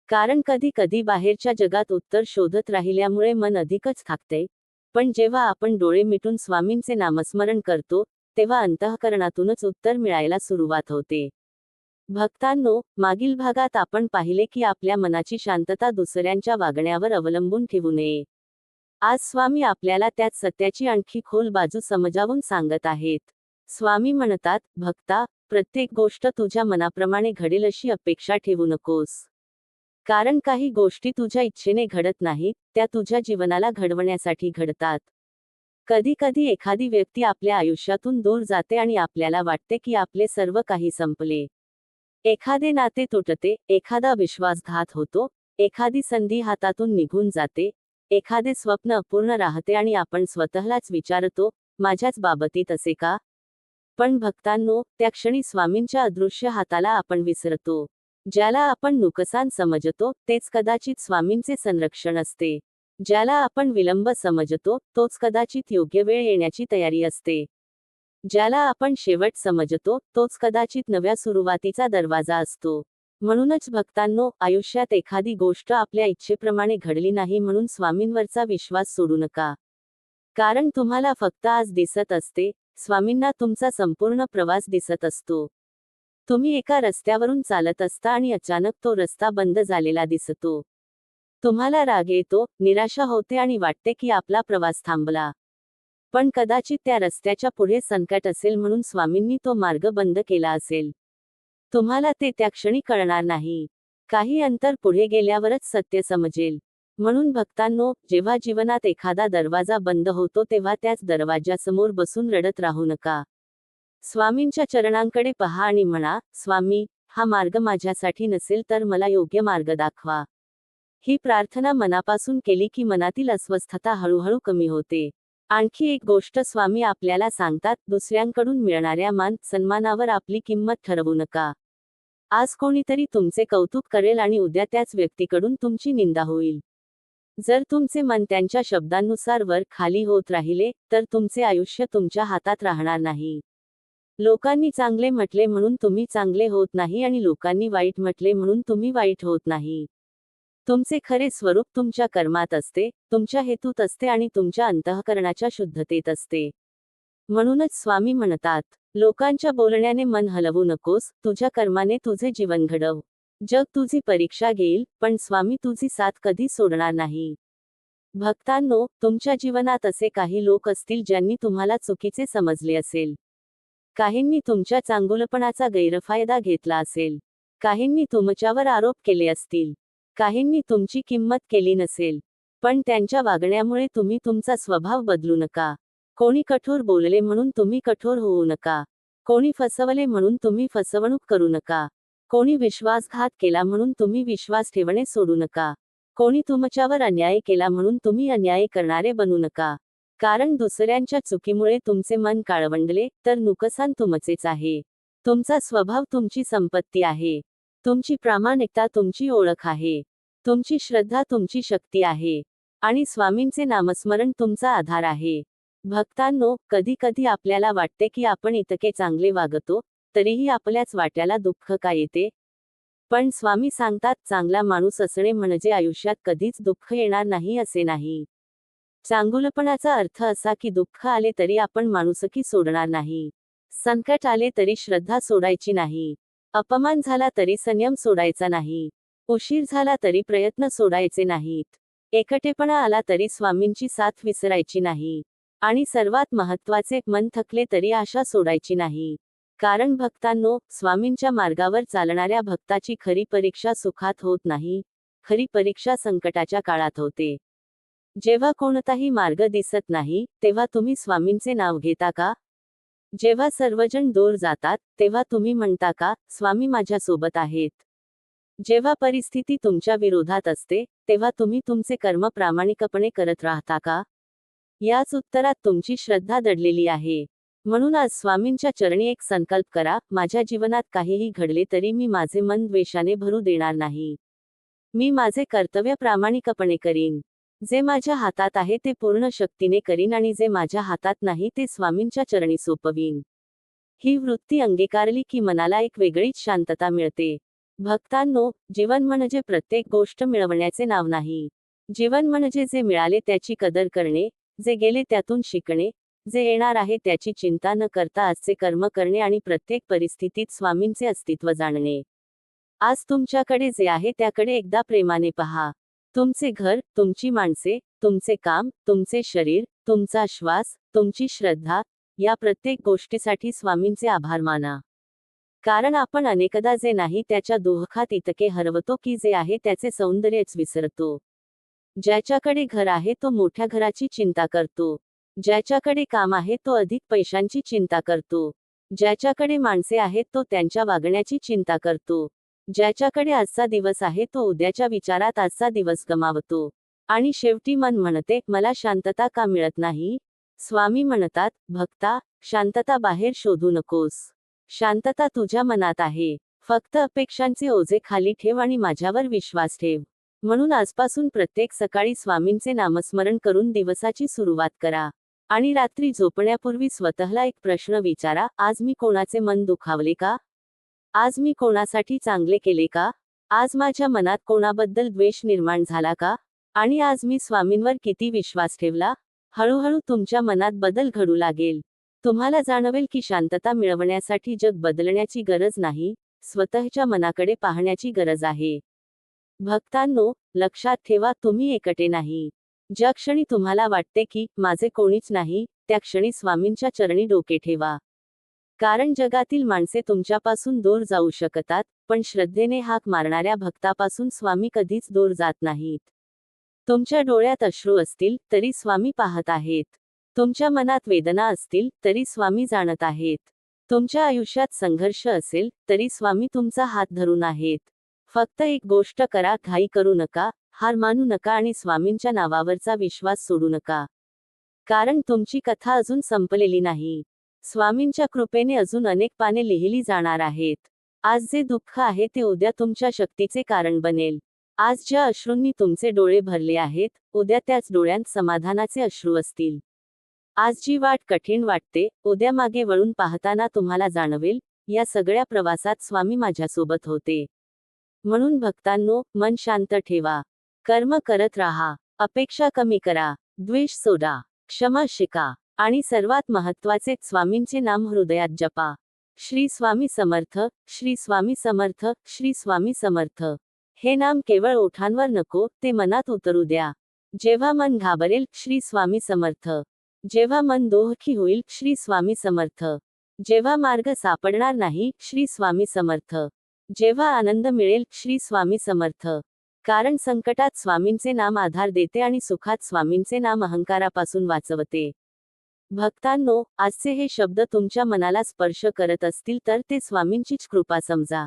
कारण कधी कधी बाहेरच्या जगात उत्तर शोधत राहिल्यामुळे मन अधिकच थाकते. पण जेव्हा आपण डोळे मिटून स्वामींचे नामस्मरण करतो, तेव्हा अंतःकरणातूनच उत्तर मिळायला सुरुवात होते. भक्तांनो, मागील भागात आपण पाहिले की आपल्या मनाची शांतता दुसऱ्यांच्या वागण्यावर अवलंबून ठेवू नये. आज स्वामी आपल्याला त्याच सत्याची आणखी खोल बाजू समजावून सांगत आहेत. स्वामी म्हणतात, भक्ता, प्रत्येक गोष्ट तुझ्या मनाप्रमाणे घडेल अशी अपेक्षा ठेवू नकोस. कारण काही गोष्टी तुझ्या इच्छेने घडत नाहीत, त्या तुझ्या जीवनाला घडवण्यासाठी घडतात. कधी कधी एखादी व्यक्ती आपल्या आयुष्यातून दूर जाते आणि आपल्याला वाटते की आपले सर्व काही संपले. एखादे नाते तुटते, एखादा विश्वासघात होतो, एखादी संधी हातातून निघून जाते, एखादे स्वप्न अपूर्ण राहते आणि आपण स्वतःलाच विचारतो, माझ्याच बाबतीत असे का? पण भक्तांनो, त्या क्षणी स्वामींच्या अदृश्य हाताला आपण विसरतो. ज्याला आपण नुकसान समजतो, तेच कदाचित स्वामींचे संरक्षण असते. ज्याला आपण विलंब समजतो, तोच कदाचित योग्य वेळ येण्याची तयारी असते. ज्याला आपण शेवट समजतो, तोच कदाचित नव्या सुरुवातीचा दरवाजा असतो. म्हणूनच भक्तांनो, आयुष्यात एखादी गोष्ट आपल्या इच्छेप्रमाणे घडली नाही म्हणून स्वामींवरचा विश्वास सोडू नका. कारण तुम्हाला फक्त आज दिसत असते, स्वामींना तुमचा संपूर्ण प्रवास दिसत असतो. तुम्ही एका रस्त्यावरून चालत असता आणि अचानक तो रस्ता बंद झालेला दिसतो. तुम्हाला राग येतो, निराशा होते आणि वाटते की आपला प्रवास थांबला. पण कदाचित त्या रस्त्याच्या पुढे संकट असेल म्हणून स्वामींनी तो मार्ग बंद केला असेल. तुम्हाला ते त्या क्षणी कळणार नाही. काही अंतर पुढे गेल्यावरच सत्य समजेल. म्हणून भक्तांनो, जेव्हा जीवनात एखादा दरवाजा बंद होतो तेव्हा त्याच दरवाजासमोर बसून रडत राहू नका. स्वामींच्या चरणांकडे पहा आणि म्हणा, स्वामी, हा मार्ग माझ्यासाठी नसेल तर मला योग्य मार्ग दाखवा. ही प्रार्थना मनापासून केली की मनातील अस्वस्थता हळूहळू कमी होते. आणखी एक गोष्ट स्वामी आपल्याला सांगतात, दुसऱ्यांकडून मिळणाऱ्या मान सन्मानावर आपली किंमत ठरवू नका. आज कोणीतरी तुमचे कौतुक करेल आणि उद्या त्याच व्यक्तीकडून तुमची निंदा होईल. जर तुमचे मन त्यांच्या शब्दांनुसार वर खाली होत राहिले, तर तुमचे आयुष्य तुमच्या हातात राहणार नाही. लोकांनी चांगले म्हटले म्हणून तुम्ही चांगले होत नाही आणि लोकांनी वाईट म्हटले म्हणून तुम्ही वाईट होत नाही. तुमचे खरे स्वरूप तुमच्या कर्मात असते, तुमच्या हेतूत असते आणि तुमच्या अंतःकरणाच्या शुद्धतेत असते. म्हणूनच स्वामी म्हणतात, लोकांच्या बोलण्याने मन हलवू नकोस, तुझ्या कर्माने तुझे जीवन घडव. जग तुझी परीक्षा घेईल, पण स्वामी तुझी साथ कधी सोडणार नाही. भक्तांनो, तुमच्या जीवनात असे काही लोक असतील ज्यांनी तुम्हाला चुकीचे समजले असेल. काहींनी तुमच्या चांगुलपणाचा गैरफायदा घेतला असेल. काहींनी तुमच्यावर आरोप केले असतील. काहींनी तुमची किंमत केली नसेल. पण त्यांच्या वागण्यामुळे तुम्ही तुमचा स्वभाव बदलू नका. कोणी कठोर बोलले म्हणून तुम्ही कठोर होऊ नका. कोणी फसवले म्हणून तुम्ही फसवणूक करू नका. कोणी विश्वासघात केला म्हणून तुम्ही विश्वास ठेवणे सोडू नका. कोणी तुमच्यावर अन्याय केला म्हणून तुम्ही अन्याय करणारे बनू नका. कारण दुसऱ्यांच्या चुकीमुळे तुमचे मन काळवंडले, तर नुकसान तुमचेच आहे. तुमचा स्वभाव तुमची संपत्ती आहे. तुमची प्रामाणिकता तुमची ओळख आहे. तुमची श्रद्धा तुमची शक्ती आहे. आणि स्वामींचे नामस्मरण तुमचा आधार आहे. भक्तांनो, कधी कधी आपल्याला वाटते की आपण इतके चांगले वागतो, तरीही आपल्याच वाट्याला दुःख का येते? पण स्वामी सांगतात, चांगला माणूस असणे म्हणजे आयुष्यात कधीच दुःख येणार नाही असे नाही. चांगुलपणाचा अर्थ असा की दुःख आले तरी आपण माणुसकी सोडणार नाही. संकट आले तरी श्रद्धा सोडायची नाही. अपमान झाला तरी संयम सोडायचा नाही. उशीर झाला तरी प्रयत्न सोडायचे नाहीत. एकटेपणा आला तरी स्वामींची साथ विसरायची नाही. आणि सर्वात महत्त्वाचे, मन थकले तरी आशा सोडायची नाही. कारण भक्तांनो, स्वामींच्या मार्गावर चालणाऱ्या भक्ताची खरी परीक्षा सुखात होत नाही, खरी परीक्षा संकटाच्या काळात होते. जेव्हा कोणताही मार्ग दिसत नाही, तेव्हा तुम्ही स्वामींचे नाव घेता का? जेव्हा सर्वजण दूर जातात, तेव्हा तुम्ही म्हणता का, स्वामी माझ्या सोबत आहेत? जेव्हा परिस्थिती तुमच्या विरोधात असते, तेव्हा तुम्ही तुमचे कर्म प्रामाणिकपणे करत राहता का? याच उत्तरात तुमची श्रद्धा दडलेली आहे. म्हणून आज स्वामींच्या चरणी एक संकल्प करा, माझ्या जीवनात काहीही घडले तरी मी माझे मन द्वेषाने भरू देणार नाही. मी माझे कर्तव्य प्रामाणिकपणे करीन. जे माझ्या हातात आहे ते पूर्ण शक्तीने करीन आणि जे माझ्या हातात नाही ते स्वामींच्या चरणी सोपवीन. ही वृत्ती अंगीकारली की मनाला एक वेगळीच शांतता मिळते. भक्तांनो, जीवन म्हणजे प्रत्येक गोष्ट मिळवण्याचे नाव नाही. जीवन म्हणजे जे मिळाले त्याची कदर करणे, जे गेले त्यातून शिकणे, जे येणार आहे त्याची चिंता न करता आजचे कर्म करणे आणि प्रत्येक परिस्थितीत स्वामींचे अस्तित्व जाणणे. आज तुमच्याकडे जे आहे त्याकडे एकदा प्रेमाने पहा. तुमचे घर, तुमची माणसे, तुमचे काम, तुमचे शरीर, तुमचा श्वास, तुमची श्रद्धा, या प्रत्येक गोष्टीसाठी स्वामींचे आभार माना. कारण आपण अनेकदा जे नाही त्याच्या दुःखात इतके हरवतो की जे आहे त्याचे सौंदर्यच विसरतो. ज्याच्याकडे घर आहे तो मोठ्या घराची चिंता करतो. ज्याच्याकडे काम आहे तो अधिक पैशांची चिंता करतो. ज्याच्याकडे माणसे आहेत तो त्यांच्या वागण्याची चिंता करतो. ज्याच्याकडे आजचा दिवस आहे तो उद्याच्या विचारात आजचा दिवस गमावतो. आणि शेवटी मन म्हणते, मला शांतता का मिळत नाही? स्वामी म्हणतात, भक्ता, शांतता बाहेर शोधू नकोस. शांतता तुझ्या मनात आहे. फक्त अपेक्षांचे ओझे खाली ठेव आणि माझ्यावर विश्वास ठेव. म्हणून आजपासून प्रत्येक सकाळी स्वामींचे नामस्मरण करून दिवसाची सुरुवात करा. आणि रात्री झोपण्यापूर्वी स्वतःला एक प्रश्न विचारा, आज मी कोणाचे मन दुखावले का? आज मी कोणासाठी चांगले केले का? आज माझ्या मनात कोणाबद्दल द्वेष निर्माण झाला का? आणि आज मी स्वामींवर किती विश्वास ठेवला? हळूहळू तुमच्या मनात बदल घडू लागेल. तुम्हाला जाणवेल की शांतता मिळवण्यासाठी जग बदलण्याची गरज नाही, स्वतःच्या मनाकडे पाहण्याची गरज आहे. भक्तांनो, लक्षात ठेवा, तुम्ही एकटे नाही. ज्या क्षणी तुम्हाला वाटते की माझे कोणीच नाही, त्या क्षणी स्वामींच्या चरणी डोके ठेवा. कारण जगातील माणसे तुमच्यापासून दूर जाऊ शकतात, पण श्रद्धेने हाक मारणाऱ्या भक्तापासून स्वामी कधीच दूर जात नाहीत. तुमच्या डोळ्यात अश्रू असतील तरी स्वामी पाहत आहेत. तुमच्या मनात वेदना असतील तरी स्वामी जाणत आहेत. तुमच्या आयुष्यात संघर्ष असेल तरी स्वामी तुमचा हात धरून आहेत. फक्त एक गोष्ट करा, घाई करू नका, हार मानू नका आणि स्वामींच्या नावावरचा विश्वास सोडू नका. कारण तुमची कथा अजून संपलेली नाही. स्वामींच्या कृपेने अजून अनेक पाने लिहिली जाणार आहेत. आज जे दुःख आहे ते उद्या तुमच्या शक्तीचे कारण बनेल. आज ज्या अश्रूंनी तुमचे डोळे भरले आहेत, उद्या त्याच डोळ्यांत समाधानाचे अश्रू असतील. आज जी वाट कठीण वाटते, उद्या मागे वळून पाहताना तुम्हाला जाणवेल, या सगळ्या प्रवासात स्वामी माझ्यासोबत होते. म्हणून भक्तांनो, मन शांत ठेवा. कर्म करत राहा. अपेक्षा कमी करा. द्वेष सोडा. क्षमा शिका. आणि सर्वात महत्त्वाचे, स्वामींचे नाम हृदयात जपा. श्री स्वामी समर्थ, श्री स्वामी समर्थ, श्री स्वामी समर्थ. हे नाम केवळ ओठांवर नको, ते मनात उतरू द्या. जेव्हा मन घाबरेल, श्री स्वामी समर्थ. जेव्हा मन दोहखी होईल, श्री स्वामी समर्थ. जेव्हा मार्ग सापडणार नाही, श्री स्वामी समर्थ. जेव्हा आनंद मिळेल, श्री स्वामी समर्थ. कारण संकटात स्वामींचे नाम आधार देते आणि सुखात स्वामींचे नाम अहंकारापासून वाचवते. भक्तांनो, आजचे हे शब्द तुमच्या मनाला स्पर्श करत असतील तर ते स्वामींचीच कृपा समजा.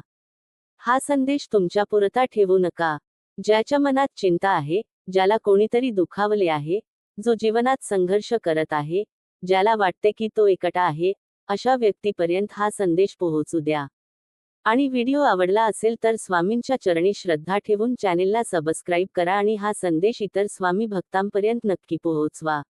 हा संदेश तुमच्यापुरता ठेवू नका. ज्याच्या मनात चिंता आहे, ज्याला कोणीतरी दुखावले आहे, जो जीवनात संघर्ष करत आहे, ज्याला वाटते की तो एकटा आहे, अशा व्यक्तीपर्यंत हा संदेश पोहोचू द्या. आणि व्हिडिओ आवडला असेल तर स्वामींच्या चरणी श्रद्धा ठेवून चॅनेलला सबस्क्राईब करा आणि हा संदेश इतर स्वामी भक्तांपर्यंत नक्की पोहोचवा.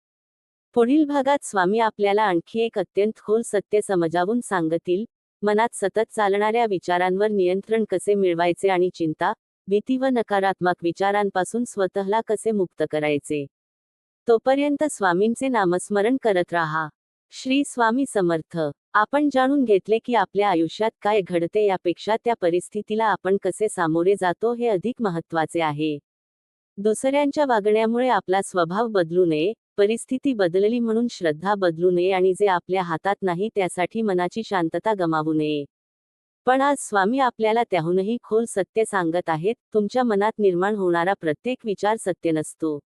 पुढील भागात स्वामी आपल्याला आणखी एक अत्यंत खोल सत्य समजावून सांगतील. मनात सतत चालणाऱ्या विचारांवर नियंत्रण कसे मिळवायचे आणि चिंता, भीती व नकारात्मक विचारांपासून स्वतःला कसे मुक्त करायचे. तोपर्यंत स्वामींचे नामस्मरण करत राहा. श्री स्वामी समर्थ. आपण जाणून घेतले की आपल्या आयुष्यात काय घडते यापेक्षा त्या परिस्थितीला आपण कसे सामोरे जातो हे अधिक महत्त्वाचे आहे. दुसऱ्यांच्या वागण्यामुळे आपला स्वभाव बदलू नये, परिस्थिती बदलली म्हणून श्रद्धा बदलू नये आणि जे आपल्या हातात नाही त्यासाठी मनाची शांतता गमावू नये. पण आज स्वामी आपल्याला त्याहूनही खोल सत्य सांगत आहेत. तुमच्या मनात निर्माण होणारा प्रत्येक विचार सत्य नसतो.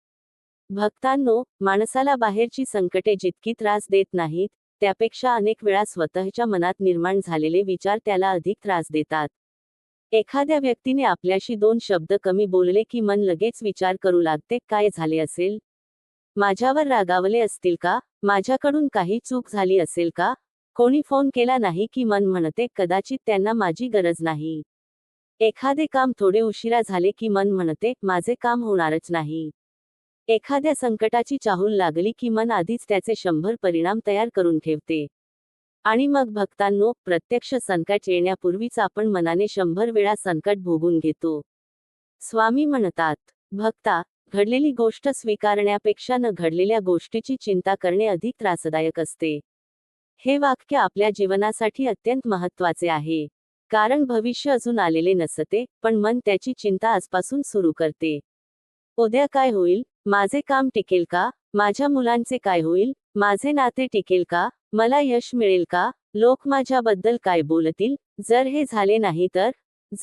भक्तांनो, माणसाला बाहेरची संकटे जितकी त्रास देत नाहीत, त्यापेक्षा अनेक वेळा स्वतःच्या मनात निर्माण झालेले विचार त्याला अधिक त्रास देतात. एखाद्या व्यक्तीने आपल्याशी 2 शब्द कमी बोलले की मन लगेच विचार करू लागते, काय झाले असेल? माझ्यावर रागावले असतील का? माझ्याकडून काही चूक झाली असेल का? कोणी फोन केला नाही की मन म्हणते, कदाचित त्यांना माझी गरज नाही. एखादे काम थोडे उशिरा झाले की मन म्हणते, माझे काम होणारच नाही. एखाद्या संकटाची चाहूल लागली की मन आधीच त्याचे 100 परिणाम तयार करून ठेवते. आणि मग भक्तांनो, प्रत्यक्ष संकट येण्यापूर्वीच आपण मनाने 100 वेळा संकट भोगून घेतो. स्वामी म्हणतात, भक्ता, घडलेली गोष्ट स्वीकारण्यापेक्षा न घडलेल्या गोष्टीची चिंता करणे अधिक त्रासदायक असते. हे वाक्य आपल्या जीवनासाठी अत्यंत महत्त्वाचे आहे. कारण भविष्य अजून आलेले नसते, पण मन त्याची चिंता आजपासून सुरू करते. उद्या काय होईल? माझे काम टिकेल का? माझ्या मुलांचे काय होईल? माझे नाते टिकेल का? मला यश मिळेल का? लोक माझ्याबद्दल काय बोलतील? जर हे झाले नाही तर?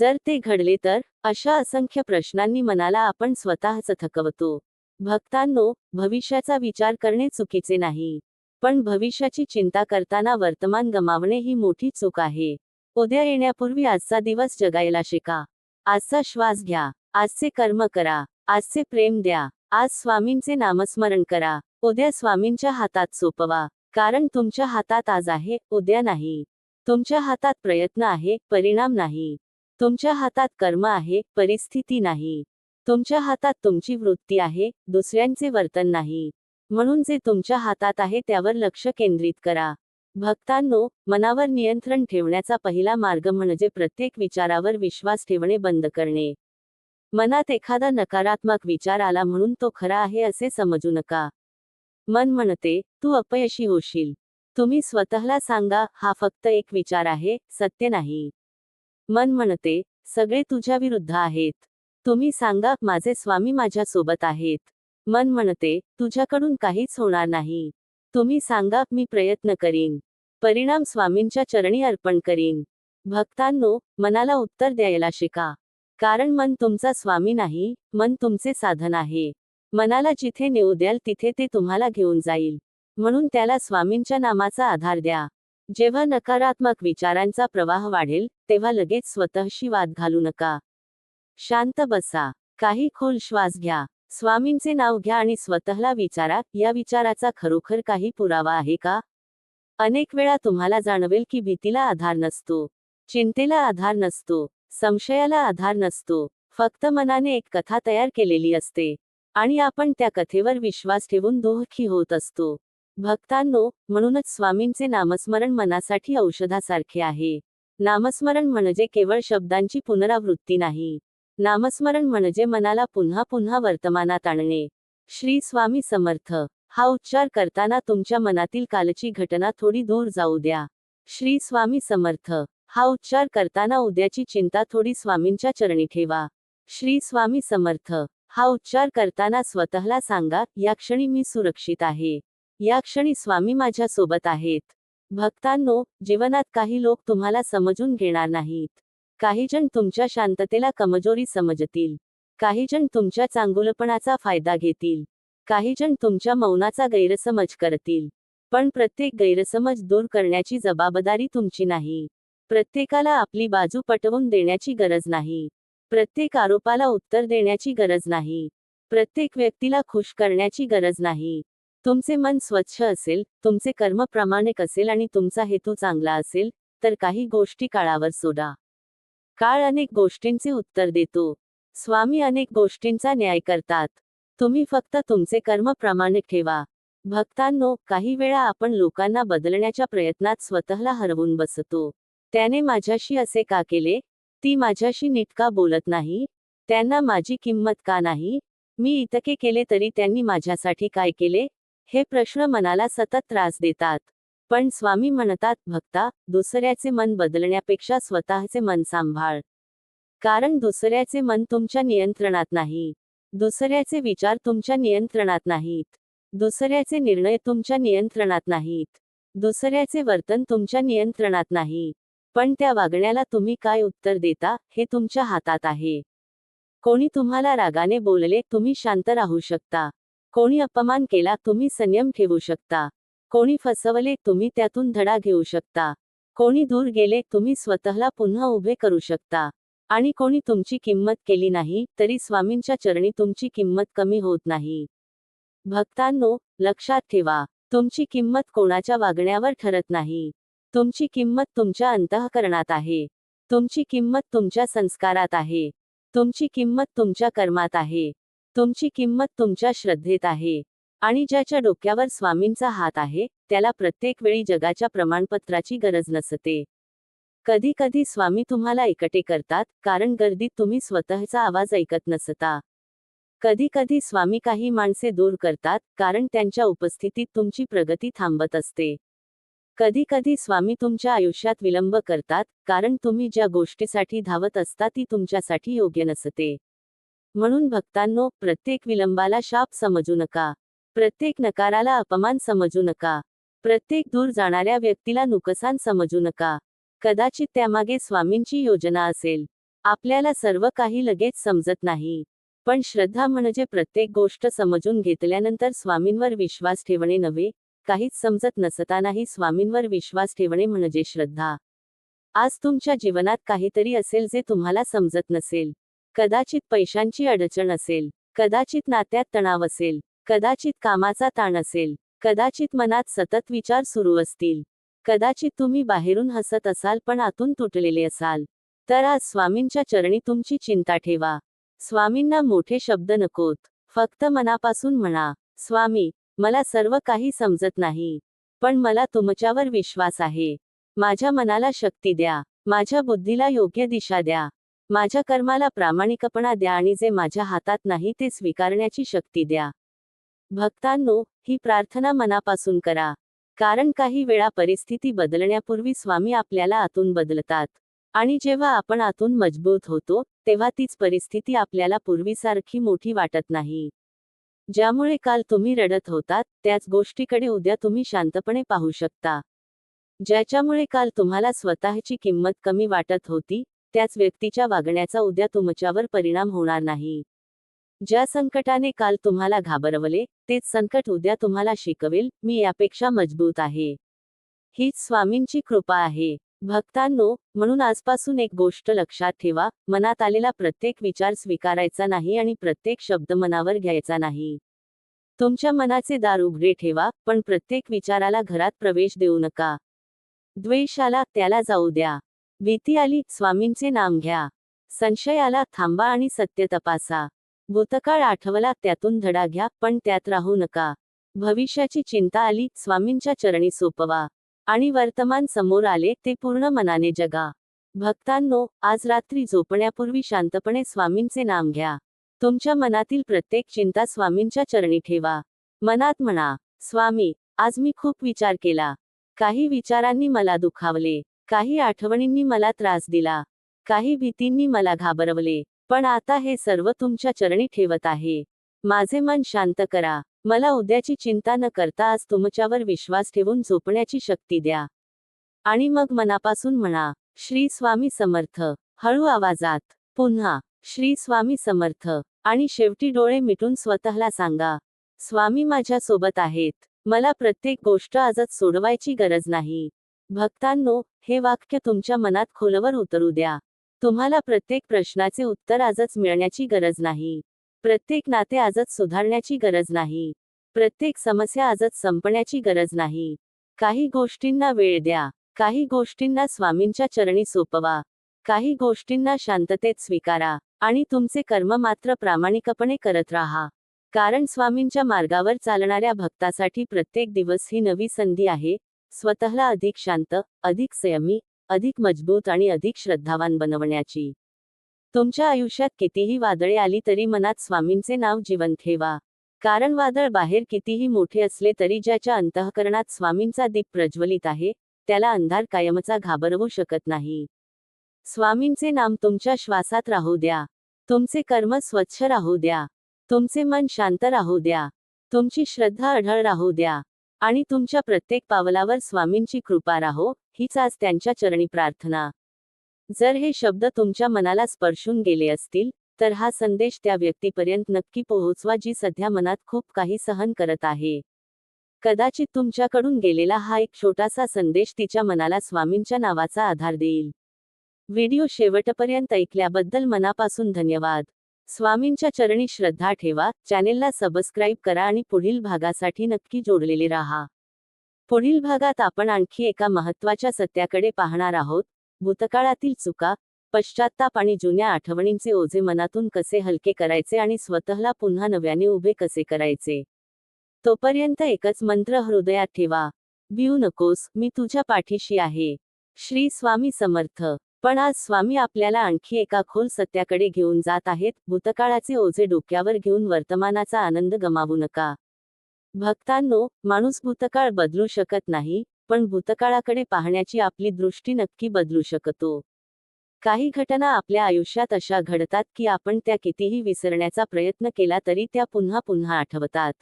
जर ते घडले तर? अशा असंख्य प्रश्नांनी मनाला आपण स्वतःच थकवतो. भक्तांनो, भविष्याचा विचार करणे चुकीचे नाही. पण भविष्याची चिंता करताना वर्तमान गमावणे ही मोठी चूक आहे. उद्या येण्यापूर्वी आजचा दिवस जगायला शिका. आजचा श्वास घ्या. आजचे कर्म करा. आजचे प्रेम द्या. आज स्वामींचे नामस्मरण करा. उद्या स्वामींच्या हातात सोपवा. कारण तुमच्या हातात आज आहे, उद्या नाही. तुमच्या हातात प्रयत्न आहे, परिणाम नाही. तुमच्या हातात कर्म आहे, परिस्थिती नाही. तुमच्या हातात तुमची वृत्ती आहे, दुसऱ्यांचे वर्तन नाही. म्हणून जे तुमच्या हातात आहे त्यावर लक्ष केंद्रित करा. भक्तांनो, मनावर नियंत्रण ठेवण्याचा पहिला मार्ग म्हणजे प्रत्येक विचारावर विश्वास ठेवणे बंद करणे. मनात एखादा नकारात्मक विचार आला म्हणून तो खरा आहे असे समजू नका. मन म्हणते, तू अपयशी होशील. तुम्ही स्वतःला सांगा, हा फक्त एक विचार आहे, सत्य नाही. मन म्हणते, सगळे तुझ्या विरुद्ध आहेत. तुम्ही सांगा, माझे स्वामी माझ्या सोबत आहेत. मन म्हणते, तुझ्याकडून काहीच होणार नाही. तुम्ही सांगा, मी प्रयत्न करीन. परिणाम स्वामींच्या चरणी अर्पण करीन. भक्तांनो, मनाला उत्तर द्यायला शिका. कारण मन तुमचा स्वामी नाही, मन तुमचे साधन आहे. मनाला जिथे नेऊ द्याल तिथे ते तुम्हाला घेऊन जाईल. म्हणून त्याला स्वामींच्या नामाचा आधार द्या. जेव्हा नकारात्मक विचारांचा प्रवाह वाढेल, तेव्हा लगेच स्वतःशी वाद घालू नका. शांत बसा. काही खोल श्वास घ्या. स्वामींचे नाव घ्या आणि स्वतःला विचारा, या विचाराचा खरोखर काही पुरावा आहे का? अनेक वेळा तुम्हाला जाणवेल की भीतीला आधार नसतो, चिंतेला आधार नसतो, संशयाला आधार नसतो. फक्त मनाने एक कथा तयार केलेली असते आणि आपण त्या कथेवर विश्वास ठेवून दुःखी होत असतो. भक्तांनो, म्हणूनच स्वामींचे नामस्मरण मनासाठी औषधासारखे आहे. नामस्मरण म्हणजे केवळ शब्दांची पुनरावृत्ती नाही. नामस्मरण म्हणजे मनाला पुन्हा पुन्हा वर्तमानात आणणे. श्री स्वामी समर्थ हा उच्चार करताना तुमच्या मनातील कालची घटना थोडी दूर जाऊ द्या. श्री स्वामी समर्थ हा उच्चार करताना उद्याची चिंता थोडी स्वामींच्या चरणी ठेवा. श्री स्वामी समर्थ हा उच्चार करताना स्वतःला सांगा, या क्षणी मी सुरक्षित आहे. या क्षणी स्वामी माझ्या सोबत आहेत. भक्तांनो, जीवनात काही लोक तुम्हाला समजून घेणार नाहीत. काही जण तुमच्या शांततेला कमजोरी समजतील. काही जण तुमच्या चांगुलपणाचा फायदा घेतील. काही जण तुमच्या मौनाचा गैरसमज करतील. पण प्रत्येक गैरसमज दूर करण्याची जबाबदारी तुमची नाही. प्रत्येकाला आपली बाजू पटवून देण्याची गरज नाही. प्रत्येक आरोपाला उत्तर देण्याची गरज नाही. प्रत्येक व्यक्तीला खुश करण्याची गरज नाही. तुमचे मन स्वच्छ असेल, तुमचे कर्म प्रामाणिक असेल आणि तुमचा हेतू चांगला असेल, तर काही गोष्टी काळावर सोडा. काळ अनेक गोष्टींचे उत्तर देतो. स्वामी अनेक गोष्टींचा न्याय करतात. तुम्ही फक्त तुमचे कर्म प्रामाणिक ठेवा. भक्तांनो, काही वेळा आपण लोकांना बदलण्याच्या प्रयत्नात स्वतःला हरवून बसतो. त्याने माझ्याशी असे का केले? ती माझ्याशी नीट का बोलत नाही? त्यांना माझी किंमत का नाही? मी इतके केले तरी त्यांनी माझ्यासाठी काय केले? हे प्रश्न मनाला सतत त्रास देतात. पण स्वामी म्हणतात, भक्ता, दुसऱ्याचे मन बदलण्यापेक्षा स्वतःचे मन सांभाळ. कारण दुसऱ्याचे मन तुमच्या नियंत्रणात नाही. दुसऱ्याचे विचार तुमच्या नियंत्रणात नाहीत. दुसऱ्याचे निर्णय तुमच्या नियंत्रणात नाहीत. दुसऱ्याचे वर्तन तुमच्या नियंत्रणात नाही. पण त्या वागण्याला तुम्ही काय उत्तर देता, हे तुमच्या हातात आहे. कोणी तुम्हाला रागाने बोलले, तुम्ही शांत राहू शकता. कोणी अपमान केला, तुम्ही संयम ठेवू शकता. कोणी फसवले, तुम्ही त्यातून धडा घेऊ शकता. कोणी दूर गेले, तुम्ही स्वतःला पुन्हा उभे करू शकता. आणि कोणी तुमची किंमत केली नाही, तरी स्वामींच्या चरणी तुमची किंमत कमी होत नाही. भक्तांनो, लक्षात ठेवा, तुमची किंमत कोणाच्या वागण्यावर ठरत नाही. तुमची किंमत तुमच्या अंतःकरणात आहे. तुमची किंमत तुमच्या संस्कारात आहे. तुमची किंमत तुमच्या कर्मात आहे. तुमची किंमत तुमच्या श्रद्धेत आहे. आणि ज्याच्या डोक्यावर स्वामींचा हात आहे, त्याला प्रत्येक वेळी जगाच्या प्रमाणपत्राची गरज नसते. कधी कधी स्वामी तुम्हाला एकटे करतात, कारण गर्दीत तुम्ही स्वतःचा आवाज ऐकत नसता. कधी कधी स्वामी काही माणसे दूर करतात कारण त्यांच्या उपस्थितीत तुमची प्रगती थांबत असते. कधी कधी स्वामी तुमच्या आयुष्यात विलंब करतात कारण तुम्ही ज्या गोष्टीसाठी धावत असता ती तुमच्यासाठी योग्य नसते. म्हणून भक्तांनो, प्रत्येक विलंबाला शाप समजू नका. प्रत्येक नकाराला अपमान समजू नका. प्रत्येक दूर जाणाऱ्या व्यक्तीला नुकसान समजू नका. कदाचित त्यामागे स्वामींची योजना असेल. आपल्याला सर्व काही लगेच समजत नाही. पण श्रद्धा म्हणजे प्रत्येक गोष्ट समजून घेतल्यानंतर स्वामींवर विश्वास ठेवणे नव्हे. काहीच समजत नसतानाही स्वामींवर विश्वास ठेवणे म्हणजे श्रद्धा. आज तुमच्या जीवनात काहीतरी असेल जे तुम्हाला समजत नसेल. कदाचित पैशांची अडचण असेल, कदाचित नात्यात तणाव असेल, कदाचित कामाचा ताण असेल, कदाचित मनात सतत विचार सुरू असतील, कदाचित तुम्ही बाहेरून हसत असाल पण आतून तुटलेले असाल. तर आज स्वामींच्या चरणी तुमची चिंता ठेवा. स्वामींना मोठे शब्द नकोत. फक्त मनापासून म्हणा, स्वामी, मला सर्व काही समजत नाही, पण मला तुमच्यावर विश्वास आहे. माझ्या मनाला शक्ती द्या. माझ्या बुद्धीला योग्य दिशा द्या. माझ्या कर्माला प्रामाणिकपणा द्या आणि जे माझ्या हातात नाही ते स्वीकारण्याची शक्ती द्या. भक्तांनो, ही प्रार्थना मनापासून करा. कारण काही वेळा परिस्थिती बदलण्यापूर्वी स्वामी आपल्याला आतून बदलतात. आणि जेव्हा आपण आतून मजबूत होतो, तेव्हा तीच परिस्थिती आपल्याला पूर्वीसारखी मोठी वाटत नाही. ज्यामुळे काल तुम्ही रडत होतात, त्याच गोष्टीकडे उद्या तुम्ही शांतपणे पाहू शकता. ज्याच्यामुळे काल तुम्हाला स्वतःची किंमत कमी वाटत होती, त्याच व्यक्तीच्या वागण्याचा उद्या तुमच्यावर परिणाम होणार नाही. ज्या संकटाने काल तुम्हाला घाबरवले, तेच संकट उद्या तुम्हाला शिकवेल, मी यापेक्षा मजबूत आहे. हीच स्वामींची कृपा आहे. भक्तांनो, म्हणून आजपासून एक गोष्ट लक्षात ठेवा, मनात आलेला प्रत्येक विचार स्वीकारायचा नाही आणि प्रत्येक शब्द मनावर घ्यायचा नाही. तुमच्या मनाचे दार उघडे ठेवा, पण प्रत्येक विचाराला घरात प्रवेश देऊ नका. द्वेष आला, त्याला जाऊ द्या. भीती आली, स्वामींचे नाम घ्या. संशय आला, थांबा आणि सत्य तपासा. भूतकाळ आठवला, त्यातून धडा घ्या, पण त्यात राहू नका. भविष्याची चिंता आली, स्वामींच्या चरणी सोपवा. आणि वर्तमान समोर आले, ते पूर्ण मनाने जगा. भक्तांनो, आज रात्री झोपण्यापूर्वी शांतपणे स्वामींचे नाम घ्या. तुमच्या मनातील प्रत्येक चिंता स्वामींच्या चरणी ठेवा. मनात म्हणा, स्वामी, आज मी खूप विचार केला. काही विचारांनी मला दुखावले. काही आठवणींनी मला त्रास दिला. काही भीतींनी मला घाबरवले. पण आता हे सर्व तुमच्या चरणी ठेवत आहे. माझे मन शांत करा. मला उद्याची चिंता न करता आज तुमच्यावर विश्वास ठेवून झोपण्याची शक्ती द्या. आणि मग मनापासून म्हणा, श्री स्वामी समर्थ. हळू आवाजात पुन्हा, श्री स्वामी समर्थ. आणि शेवटी डोळे मिटून स्वतःला सांगा, स्वामी माझ्या सोबत आहेत. मला प्रत्येक गोष्ट आजच सोडवायची गरज नाही. भक्तांनो, हे वाक्य तुमच्या मनात खोलवर उतरू द्या. तुम्हाला प्रत्येक प्रश्नाचे उत्तर आजच मिळण्याची गरज नाही. प्रत्येक नाते आजच सुधारण्याची गरज नाही. प्रत्येक समस्या आजच संपण्याची गरज नाही. काही गोष्टींना वेळ द्या. काही गोष्टींना स्वामींच्या चरणी सोपवा. काही गोष्टींना शांततेत स्वीकारा. आणि तुमचे कर्म मात्र प्रामाणिकपणे करत राहा. कारण स्वामींच्या मार्गावर चालणाऱ्या भक्तासाठी प्रत्येक दिवस ही नवी संधी आहे, स्वतःला अधिक शांत, अधिक संयमी, अधिक मजबूत आणि अधिक श्रद्धावान बनवण्याची. तुमच्या आयुष्यात कितीही वादळे आली तरी मनात स्वामींचे नाव जिवंत ठेवा. कारण वादळ बाहेर कितीही मोठे असले तरी ज्याच्या अंतःकरणात स्वामींचा दीप प्रज्वलित आहे, त्याला अंधार कायमचा घाबरवू शकत नाही. स्वामींचे नाम तुमच्या श्वासात राहू द्या. तुमचे कर्म स्वच्छ राहू द्या. तुमचे मन शांत राहू द्या. तुमची श्रद्धा अढळ राहू द्या. आणि तुमच्या प्रत्येक पावलावर स्वामींची कृपा राहो, हीच आज त्यांच्या चरणी प्रार्थना. जर हे शब्द तुमच्या मनाला स्पर्शून गेले असतील, तर हा संदेश त्या व्यक्तीपर्यंत नक्की पोहोचवा जी सध्या मनात खूप काही सहन करत आहे. कदाचित तुमच्याकडून गेलेला हा एक छोटासा संदेश तिच्या मनाला स्वामींच्या नावाचा आधार देईल. व्हिडिओ शेवटपर्यंत ऐकल्याबद्दल मनापासून धन्यवाद. स्वामींच्या चरणी श्रद्धा ठेवा, चॅनेलला सबस्क्राईब करा आणि पुढील भागासाठी नक्की जोडलेले राहा. पुढील भागात आपण आणखी एका महत्त्वाच्या सत्याकडे पाहणार आहोत. भूतकाळातील चुका, पश्चात्ताप आणि जुन्या आठवणींचे ओझे मनातून कसे हलके करायचे आणि स्वतःला पुन्हा नव्याने उभे कसे करायचे. तोपर्यंत एकच मंत्र हृदयात ठेवा, भिऊ नकोस, मी तुझ्या पाठीशी आहे. श्री स्वामी समर्थ. पण आज स्वामी आपल्याला आणखी एका खोल सत्याकडे घेऊन जात आहेत. भूतकाळाचे ओझे डोक्यावर घेऊन वर्तमानाचा आनंद गमावू नका. भक्तांनो, माणूस भूतकाळ बदलू शकत नाही, पण भूतकाळाकडे पाहण्याची आपली दृष्टी नक्की बदलू शकतो. काही घटना आपल्या आयुष्यात अशा घडतात की आपण त्या कितीही विसरण्याचा प्रयत्न केला तरी त्या पुन्हा पुन्हा आठवतात.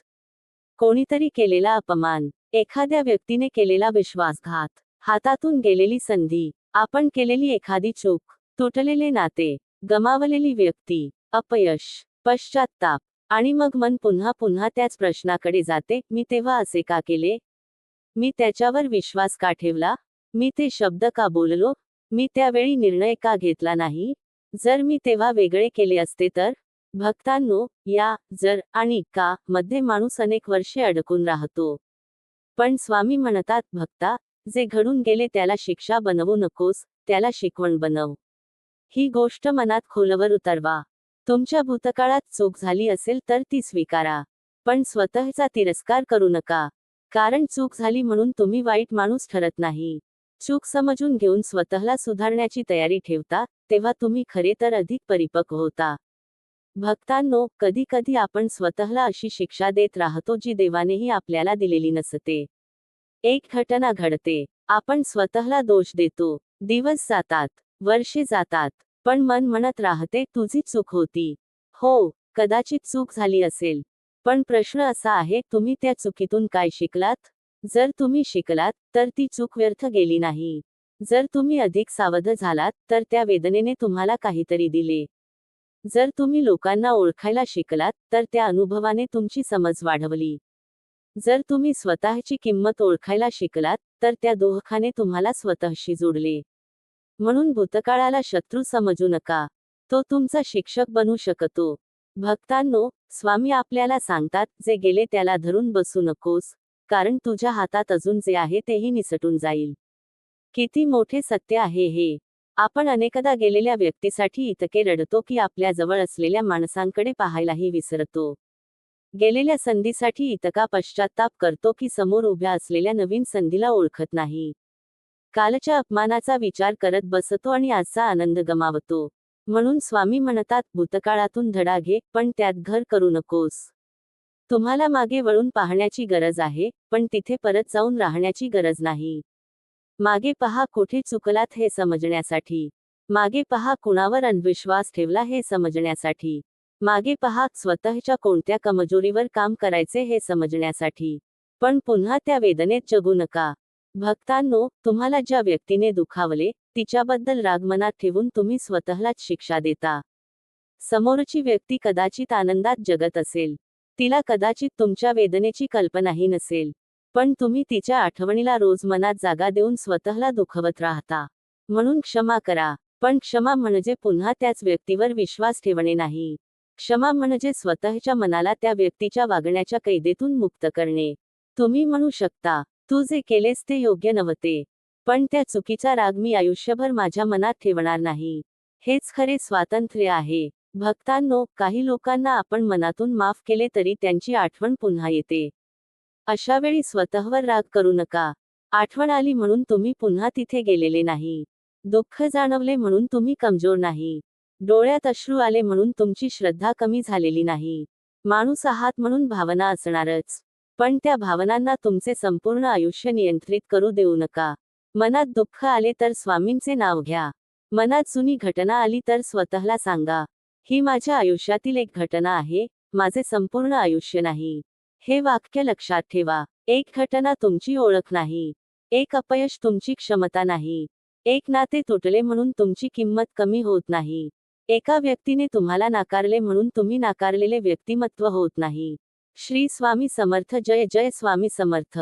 कोणीतरी केलेला अपमान, एखाद्या व्यक्तीने केलेला विश्वासघात, हातातून गेलेली संधी, आपण केलेली एखादी चूक, तुटलेले नाते, गमावलेली व्यक्ती, अपयश, पश्चात्ताप, आणि मग मन पुन्हा पुन्हा त्याच प्रश्नाकडे जाते, मी तेव्हा असे का केले? मी त्याच्यावर विश्वास का ठेवला? मी ते शब्द का बोललो? मी त्यावेळी निर्णय का घेतला नाही? जर मी तेव्हा वेगळे केले असते तर? भक्तांनो, या जर आणि का मध्ये माणूस अनेक वर्षे अडकून राहतो. पण स्वामी म्हणतात, भक्ता, जे घडून गेले त्याला शिक्षा बनवू नकोस, त्याला शिकवण बनव. ही गोष्ट मनात खोलवर उतरवा. तुमच्या भूतकाळात चूक झाली असेल तर ती स्वीकारा. पण स्वतःचा तिरस्कार करू नका. कारण चूक झाली म्हणून तुम्ही वाईट माणूस ठरत नाही. चूक समजून घेऊन स्वतःला सुधारण्याची तयारी ठेवता, तेव्हा तुम्ही खरे तर अधिक परिपक्व होता. भक्तांनो, कधी कधी आपण स्वतःला अशी शिक्षा देत राहतो जी देवानेही आपल्याला दिलेली नसते. एक घटना घडते, आपण स्वतःला दोष देतो. दिवस जातात, वर्षे जातात, पण मन म्हणत राहते, तुझी चूक होती. हो, कदाचित चूक झाली असेल. पण प्रश्न असा आहे, तुम्ही त्या चुकीतून काय शिकलात? जर तुम्ही शिकलात, तर ती चूक व्यर्थ गेली नाही. जर तुम्ही अधिक सावध झालात, तर त्या वेदनेने तुम्हाला काहीतरी दिले. जर तुम्ही लोकांना ओळखायला शिकलात, तर त्या अनुभवाने तुमची समज वाढवली. जर तुम्ही स्वतःची किंमत ओळखायला शिकलात, तर त्या दोहखाने तुम्हाला स्वतःशी जोडले. म्हणून भूतकाळाला शत्रू समजू नका. तो तुमचा शिक्षक बनू शकतो. भक्तांनो, स्वामी आपल्याला सांगतात, जे गेले त्याला धरून बसू नकोस, कारण तुझ्या हातात अजून जे आहे तेही निसटून जाईल. किती मोठे सत्य आहे हे. आपण अनेकदा गेलेल्या व्यक्तीसाठी इतके रडतो की आपल्या जवळ असलेल्या माणसांकडे पाहायलाही विसरतो. गेलेल्या संधीसाठी इतका पश्चात्ताप करतो की समोर उभ्या असलेल्या नवीन संधीला ओळखत नाही. कालच्या अपमानाचा विचार करत बसतो आणि आजचा आनंद गमावतो. म्हणून स्वामी म्हणतात, भूतकाळातून धडा घे, पण त्यात घर करू नकोस. तुम्हाला मागे वळून पाहण्याची गरज आहे, पण तिथे परत जाऊन राहण्याची गरज नाही. मागे पहा कुठे चुकलात हे समजण्यासाठी. मागे पहा कुणावर अंधविश्वास ठेवला हे समजण्यासाठी. मागे पहा स्वतःच्या कोणत्या कमजोरीवर काम करायचे हे समजण्यासाठी. पण पुन्हा त्या वेदनेत जगू नका. भक्तांनो, तुम्हाला ज्या व्यक्तीने दुखावले, तिच्याबद्दल राग मनात ठेवून तुम्ही स्वतःलाच शिक्षा देता. समोरची व्यक्ती कदाचित आनंदात जगत असेल. तिला कदाचित तुमच्या वेदनेची कल्पनाही नसेल. पण तुम्ही तिच्या आठवणीला रोज मनात जागा देऊन स्वतःला दुखवत राहता. म्हणून क्षमा करा. पण क्षमा म्हणजे पुन्हा त्याच व्यक्तीवर विश्वास ठेवणे नाही. क्षमा म्हणजे स्वतःच्या मनाला त्या व्यक्तीच्या वागण्याच्या कैदेतून मुक्त करणे. तुम्ही म्हणू शकता, तू जे केलेस ते योग्य नव्हते. पण त्या चुकीचा राग मी आयुष्यभर माझ्या मनात ठेवणार नाही. हेच खरे स्वातंत्र्य आहे. भक्तांनो, काही लोकांना आपण मनातून माफ केले तरी त्यांची आठवण पुन्हा येते. अशा वेळी स्वतःवर राग करू नका. आठवण आली म्हणून तुम्ही पुन्हा तिथे गेलेले नाही. दुःख जाणवले म्हणून तुम्ही कमजोर नाही. डोळ्यात अश्रू आले म्हणून तुमची श्रद्धा कमी झालेली नाही. माणूस आहात म्हणून भावना असणारच. पण त्या भावनांना तुमचे संपूर्ण आयुष्य नियंत्रित करू देऊ नका. मनात दुःख आले तर स्वामींचे नाव घ्या. मनात जुनी घटना आली तर स्वतःला सांगा, ही माझ्या आयुष्यातील एक घटना आहे, माझे संपूर्ण आयुष्य नाही. हे वाक्य लक्षात ठेवा. एक घटना तुमची ओळख नाही. एक अपयश तुमची क्षमता नाही. एक नाते तुटले म्हणून तुमची किंमत कमी होत नाही. एका व्यक्तीने तुम्हाला नाकारले म्हणून तुम्ही नाकारलेले व्यक्तिमत्व होत नाही. श्री स्वामी समर्थ. जय जय स्वामी समर्थ.